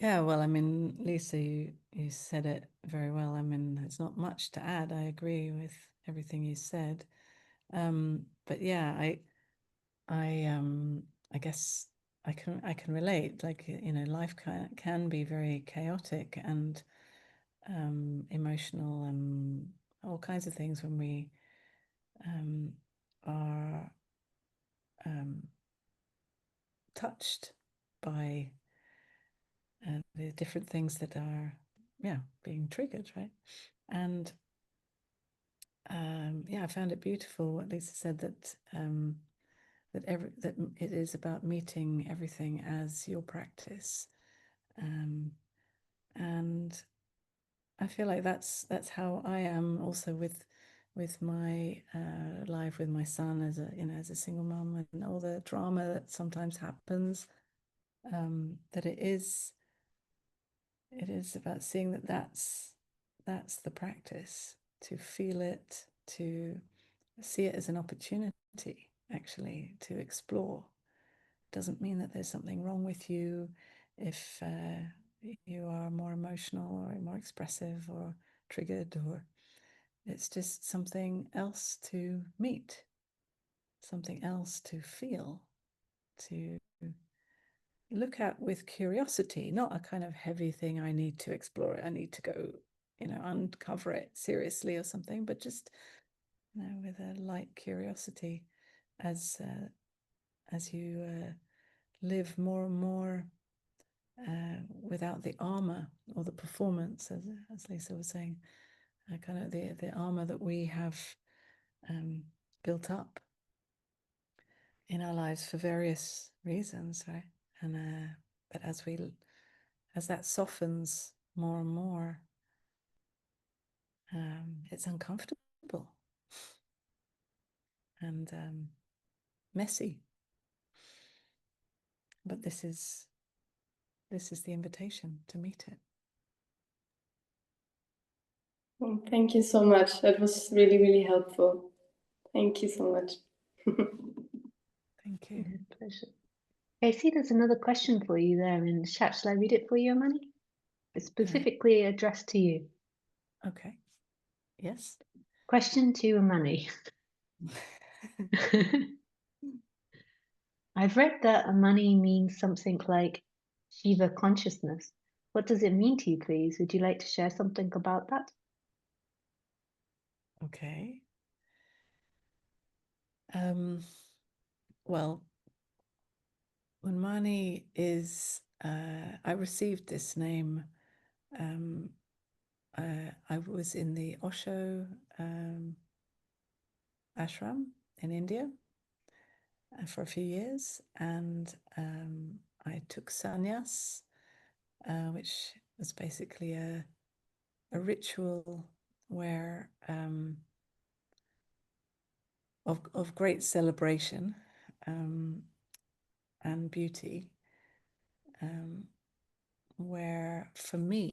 Yeah, well, I mean, Lisa, you said it very well. I mean, there's not much to add. I agree with everything you said. But yeah, I guess I can relate. Like, you know, life can be very chaotic and emotional and all kinds of things when we are touched by the different things that are, yeah, being triggered, right? And yeah, I found it beautiful what Lisa said, that that it is about meeting everything as your practice, and I feel like that's how I am also with my life with my son as a, you know, as a single mom, and all the drama that sometimes happens. That it is about seeing that that's the practice, to feel it, to see it as an opportunity actually to explore. It doesn't mean that there's something wrong with you if you are more emotional or more expressive or triggered, or it's just something else to meet, something else to feel, to look at with curiosity, not a kind of heavy thing. I need to explore it. I need to go, you know, uncover it seriously or something, but just, you know, with a light curiosity as you live more and more without the armor or the performance, as Lisa was saying, kind of the armor that we have built up in our lives for various reasons, right? And but as that softens more and more, it's uncomfortable and messy. But this is the invitation to meet it.
Well, thank you so much. That was really, really helpful. Thank you so much.
Thank you.
Yeah, pleasure. I see there's another question for you there in the chat. Shall I read it for you, Unmani? It's specifically addressed to you.
Okay. Yes.
Question to Unmani. I've read that Unmani means something like Shiva consciousness. What does it mean to you, please? Would you like to share something about that?
Okay. Well, Unmani is, I received this name. I was in the Osho ashram in India for a few years, and I took sannyas, which was basically a ritual where of great celebration and beauty, where for me,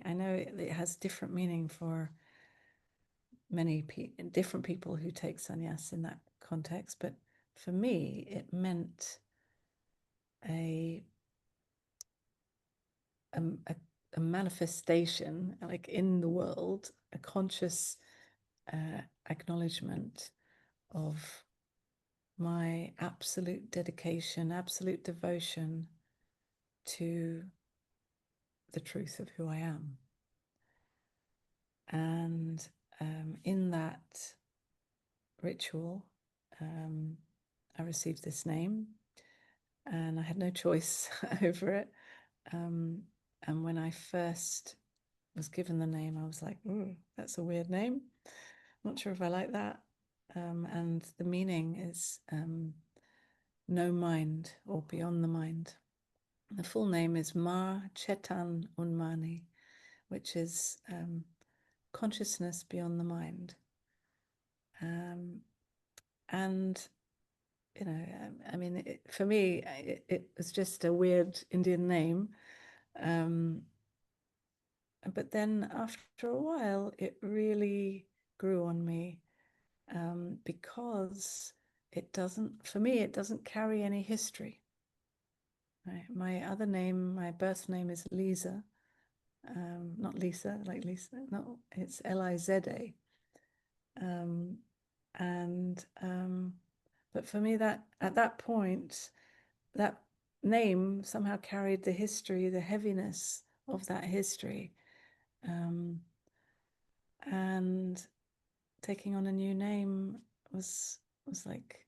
I know it has different meaning for many different people who take sannyas in that context, but for me it meant a manifestation, like in the world, a conscious acknowledgement of my absolute dedication, absolute devotion to the truth of who I am. And in that ritual, I received this name, and I had no choice over it. And when I first was given the name, I was like, "Ooh, that's a weird name. Not sure if I like that." And the meaning is no mind, or beyond the mind. The full name is Ma Chetan Unmani, which is consciousness beyond the mind. And, you know, I mean, for me, it was just a weird Indian name. But then after a while, it really grew on me, because it doesn't, for me, it doesn't carry any history. Right. My other name, my birth name is Lisa. Not Lisa, like Lisa. No, it's Liza. But for me, that at that point, that name somehow carried the history, the heaviness of that history. And taking on a new name was like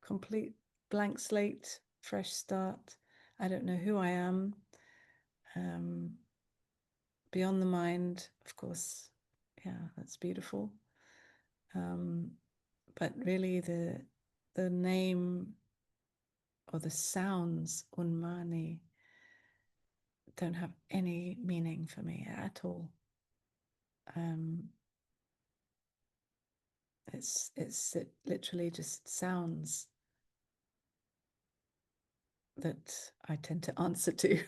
complete blank slate, fresh start. I don't know who I am. Beyond the mind, of course, yeah, that's beautiful. But really the name or the sounds Unmani don't have any meaning for me at all. It literally just sounds that I tend to answer to.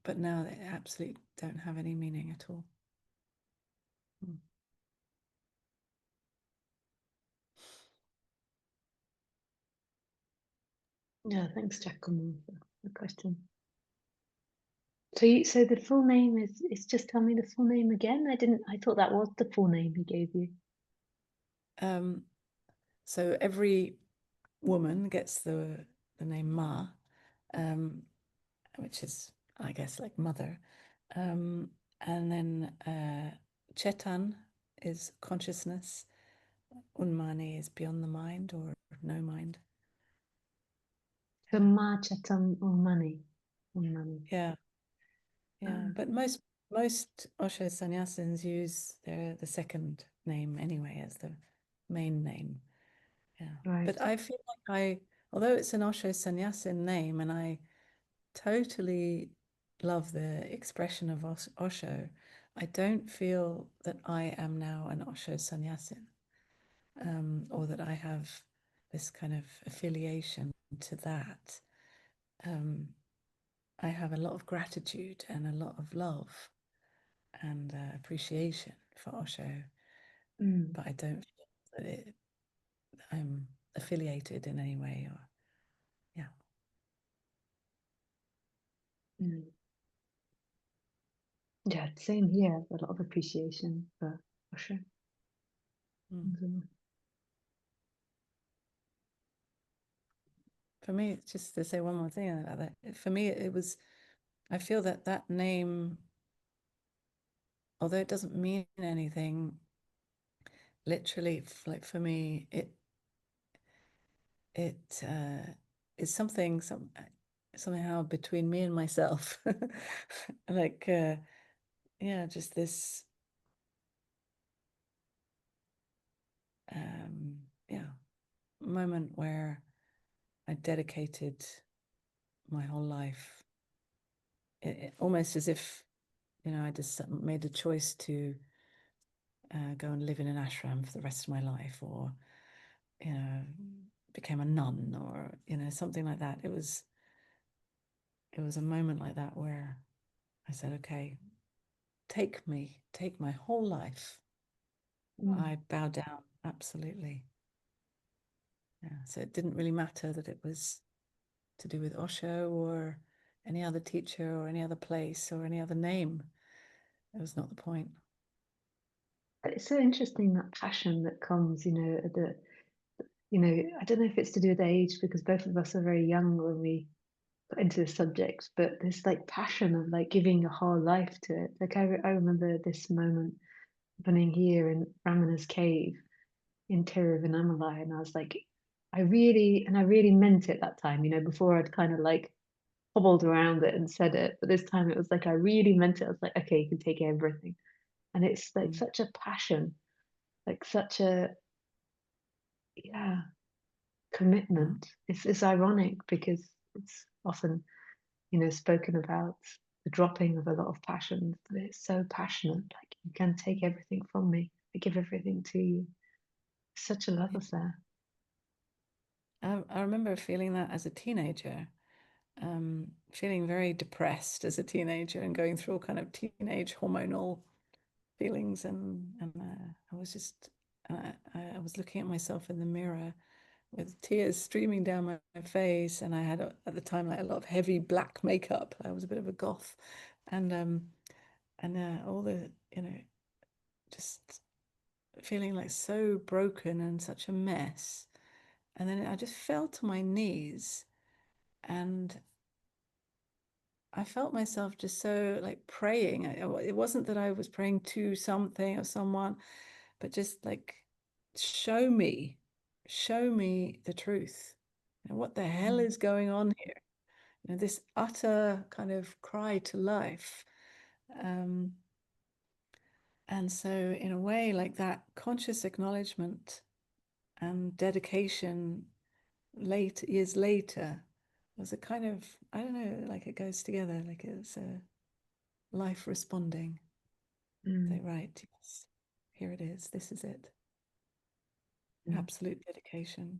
But now they absolutely don't have any meaning at all.
Yeah, thanks, Giacomo, for the question. So the full name is just tell me the full name again. I thought that was the full name he gave you.
So every woman gets the name Ma, which is, I guess, like mother. And then Chetan is consciousness. Unmani is beyond the mind or no mind.
So Ma Chetam Unmani.
Yeah. Yeah. But most Osho sannyasins use the second name anyway as the main name. Yeah.
Right.
But I feel like although it's an Osho sannyasin name, and I totally love the expression of Osho, I don't feel that I am now an Osho sannyasin, or that I have this kind of affiliation to that. I have a lot of gratitude and a lot of love and appreciation for Osho, but I don't feel that I'm affiliated in any way, or yeah.
Yeah, same here. A lot of appreciation for Osho.
For me, just to say one more thing about that, for me, it was, I feel that that name, although it doesn't mean anything, literally, like for me, it is something somehow between me and myself. Like yeah, just this yeah, moment where I dedicated my whole life, almost as if, you know, I just made a choice to go and live in an ashram for the rest of my life, or, you know, became a nun, or, you know, something like that. It was a moment like that where I said, okay, take my whole life. I bow down, absolutely. Yeah. So it didn't really matter that it was to do with Osho or any other teacher or any other place or any other name. It was not the point.
It's so interesting, that passion that comes, you know, I don't know if it's to do with age, because both of us are very young when we got into the subject, but this like passion of like giving your whole life to it. Like I remember this moment happening here in Ramana's cave in Tiruvannamalai, and I was like, I really meant it that time, you know, before I'd kind of like hobbled around it and said it, but this time it was like I really meant it. I was like, okay, you can take everything. And it's like such a passion, like such a commitment. It's ironic because it's often, you know, spoken about the dropping of a lot of passions, but it's so passionate. Like, you can take everything from me, I give everything to you. Such a love affair.
I remember feeling that as a teenager, feeling very depressed as a teenager and going through all kind of teenage hormonal feelings, and I was just I was looking at myself in the mirror with tears streaming down my face, and I had at the time like a lot of heavy black makeup. I was a bit of a goth, and all the just feeling like so broken and such a mess. And then I just fell to my knees, and I felt myself just so like praying. It wasn't that I was praying to something or someone, but just like, show me the truth. What the hell is going on here? This utter kind of cry to life. And so in a way, like that conscious acknowledgement and dedication years later was a kind of, I don't know, like it goes together, like it's a life responding. Say, right, yes, here it is, this is it. Absolute dedication.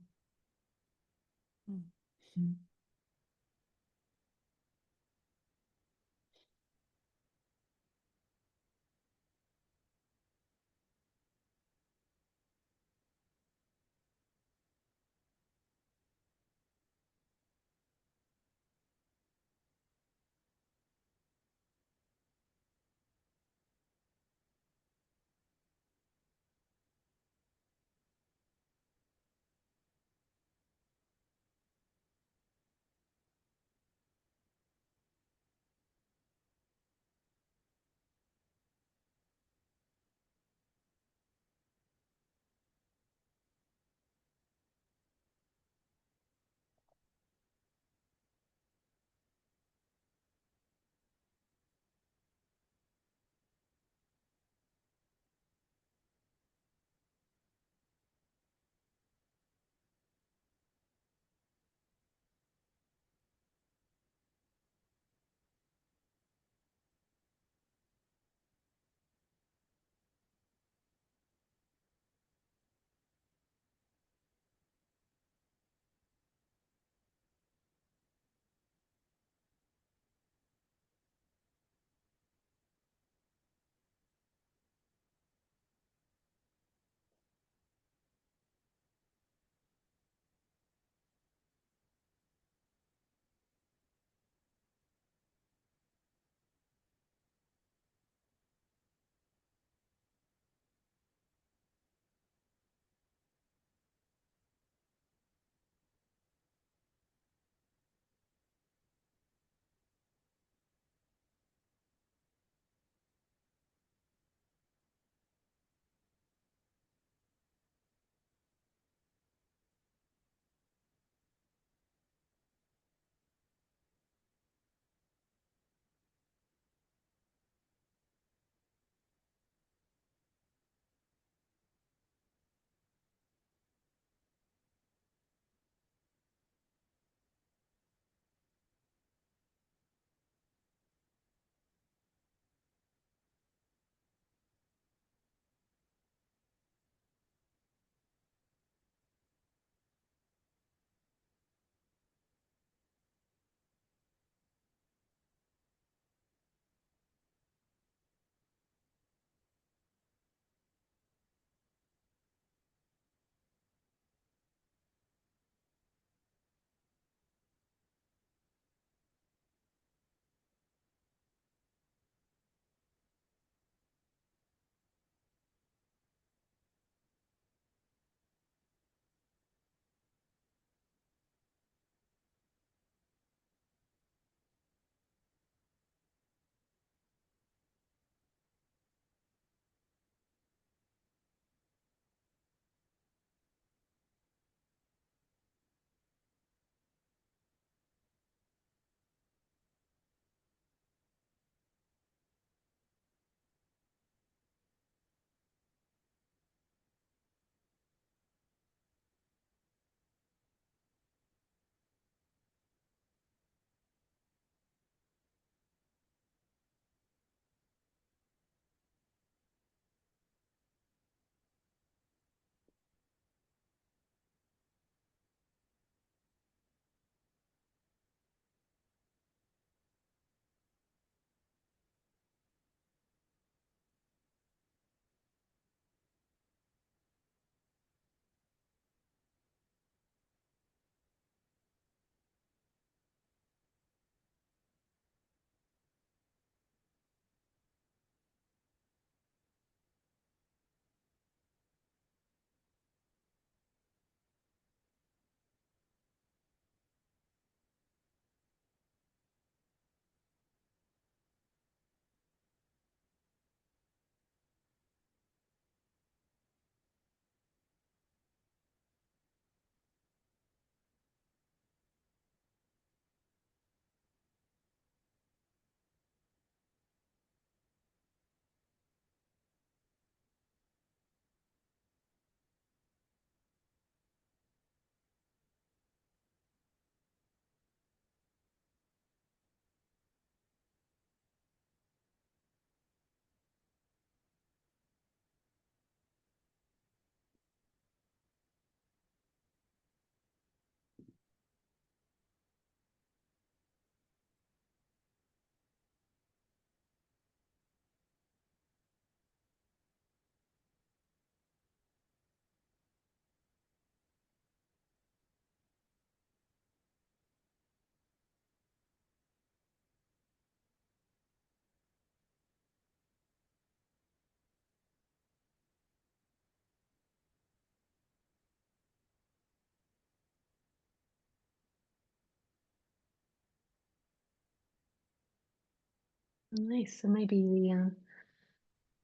Nice. So maybe we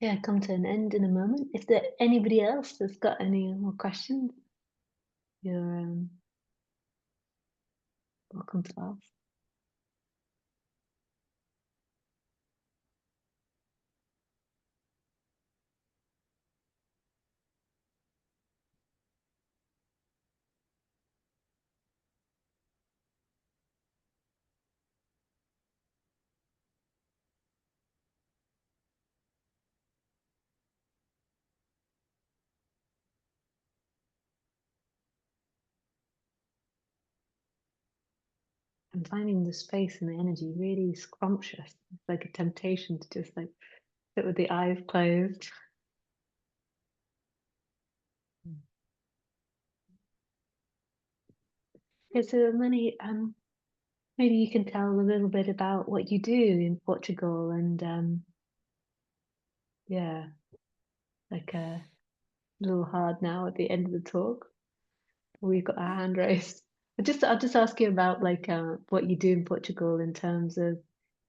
yeah, come to an end in a moment. If there anybody else that's got any more questions, you're welcome to ask. I'm finding the space and the energy really scrumptious. It's like a temptation to just like sit with the eyes closed. Yeah, so Mani, maybe you can tell a little bit about what you do in Portugal and yeah, like a little hard now at the end of the talk. We've got our hand raised. I'll just ask you about like what you do in Portugal in terms of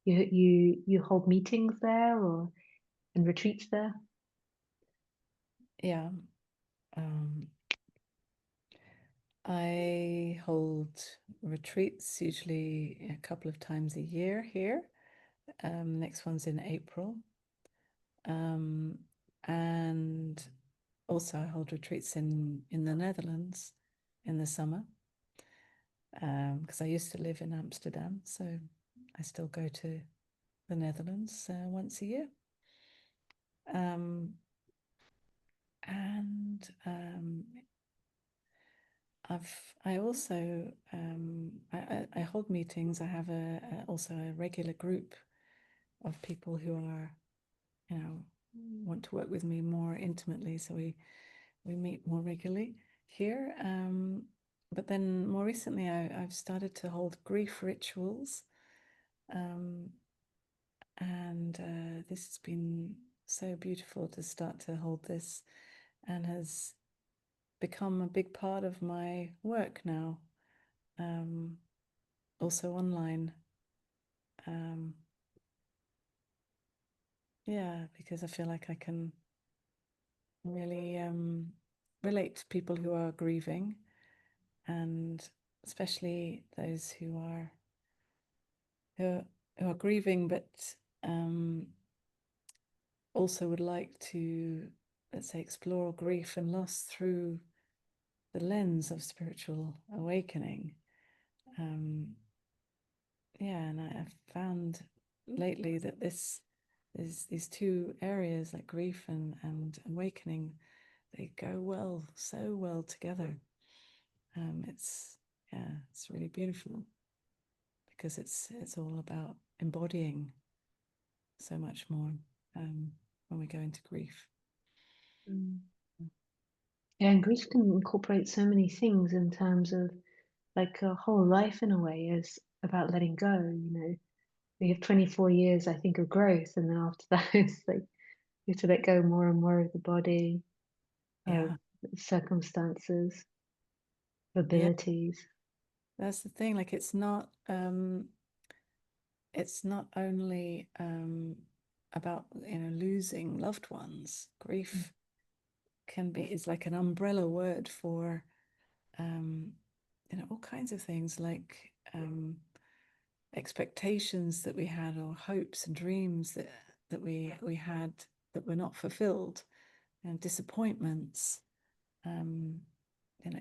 you hold meetings there or and retreats there.
Yeah. I hold retreats usually a couple of times a year here. Next one's in April. And also I hold retreats in the Netherlands in the summer. Because I used to live in Amsterdam, so I still go to the Netherlands once a year. I also I hold meetings. I have also a regular group of people who are, want to work with me more intimately. So we meet more regularly here. But then more recently, I've started to hold grief rituals, and this has been so beautiful to start to hold this, and has become a big part of my work now. Also online. Yeah, because I feel like I can really relate to people who are grieving, and especially those who are grieving, but also would like to, let's say, explore grief and loss through the lens of spiritual awakening. Yeah, and I've found lately that these two areas, like grief and awakening, they go so well together. It's really beautiful, because it's all about embodying so much more when we go into grief.
Yeah, and grief can incorporate so many things in terms of like a whole life in a way is about letting go. We have 24 years, I think, of growth, and then after that, it's like you have to let go more and more of the body, of circumstances, abilities.
That's the thing. Like it's not only about losing loved ones. Grief is like an umbrella word for all kinds of things, like expectations that we had, or hopes and dreams that we had that were not fulfilled, and disappointments,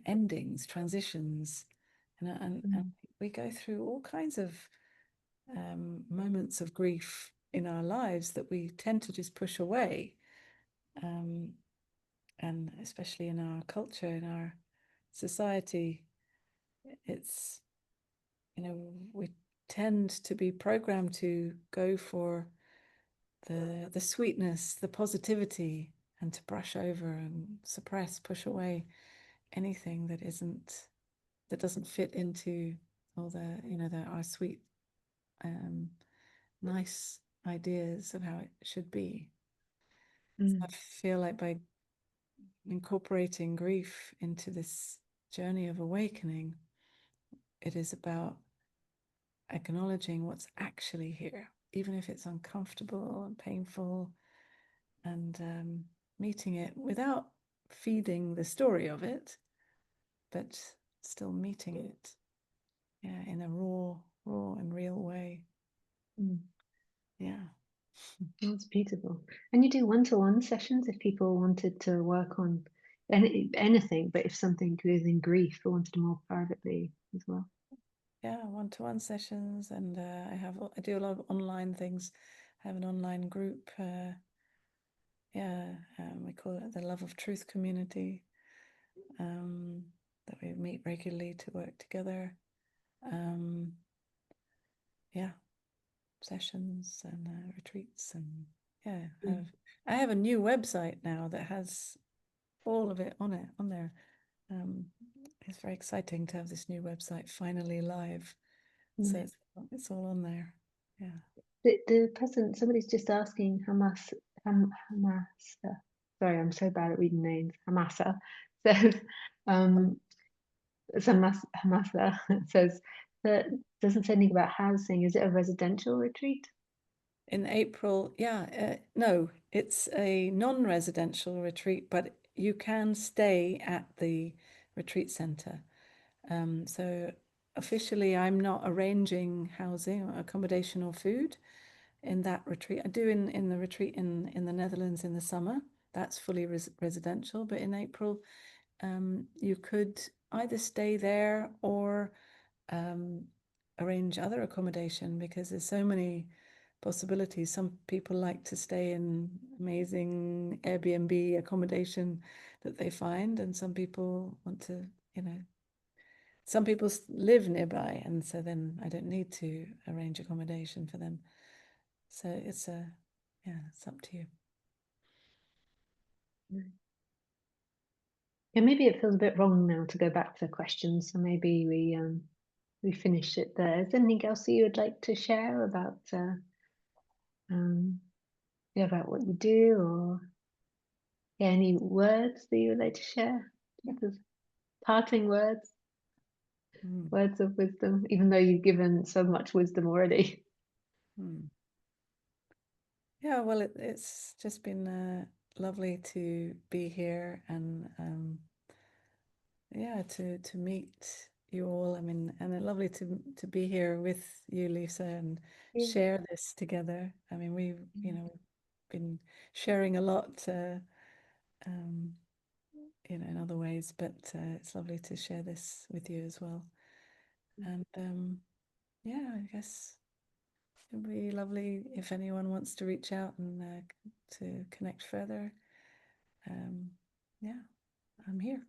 endings, transitions, and we go through all kinds of moments of grief in our lives that we tend to just push away, and especially in our culture, in our society, it's we tend to be programmed to go for the sweetness, the positivity, and to brush over and suppress, push away anything that doesn't fit into all our sweet, nice ideas of how it should be. So I feel like by incorporating grief into this journey of awakening, it is about acknowledging what's actually here, even if it's uncomfortable and painful, and meeting it without feeding the story of it, but still meeting it, yeah, in a raw and real way. Yeah.
That's beautiful. And you do one-to-one sessions if people wanted to work on anything, but if something was in grief or wanted more privately as well.
Yeah, one-to-one sessions, and I do a lot of online things. I have an online group. We call it the Love of Truth Community. That we meet regularly to work together. Sessions and retreats, and I have a new website now that has all of it on there. It's very exciting to have this new website finally live. So it's all on there. Yeah.
The person, somebody's just asking Hamasa. Sorry, I'm so bad at reading names. Hamasa says, Hamasa says that doesn't say anything about housing. Is it a residential retreat?
In April, no, it's a non-residential retreat, but you can stay at the retreat center. So officially, I'm not arranging housing or accommodation or food in that retreat. I do in the retreat in the Netherlands in the summer. That's fully residential, but in April, you could either stay there or arrange other accommodation, because there's so many possibilities. Some people like to stay in amazing Airbnb accommodation that they find, and some people want to, some people live nearby, and so then I don't need to arrange accommodation for them. So it's up to you.
Yeah, maybe it feels a bit wrong now to go back to the questions, so maybe we finish it there. Is there anything else that you would like to share about about what you do, or any words that you would like to share? Just parting words, words of wisdom, even though you've given so much wisdom already.
Yeah, well, it's just been lovely to be here, and to meet you all. I mean, and lovely to be here with you, Lisa, and share this together. I mean, we've been sharing a lot, in other ways, but it's lovely to share this with you as well. And I guess it'd be lovely if anyone wants to reach out and to connect further. I'm here.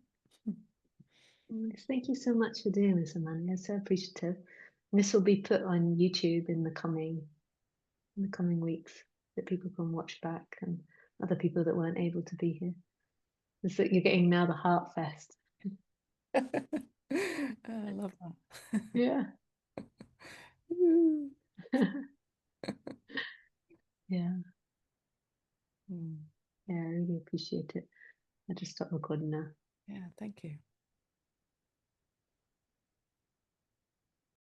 Thank you so much for doing this, Unmani. I'm so appreciative. And this will be put on YouTube in the coming weeks, that people can watch back, and other people that weren't able to be here. It's that you're getting now the Heart Fest.
I love that.
Yeah. Yeah. Yeah, I really appreciate it. I just stopped recording now.
Yeah, thank you.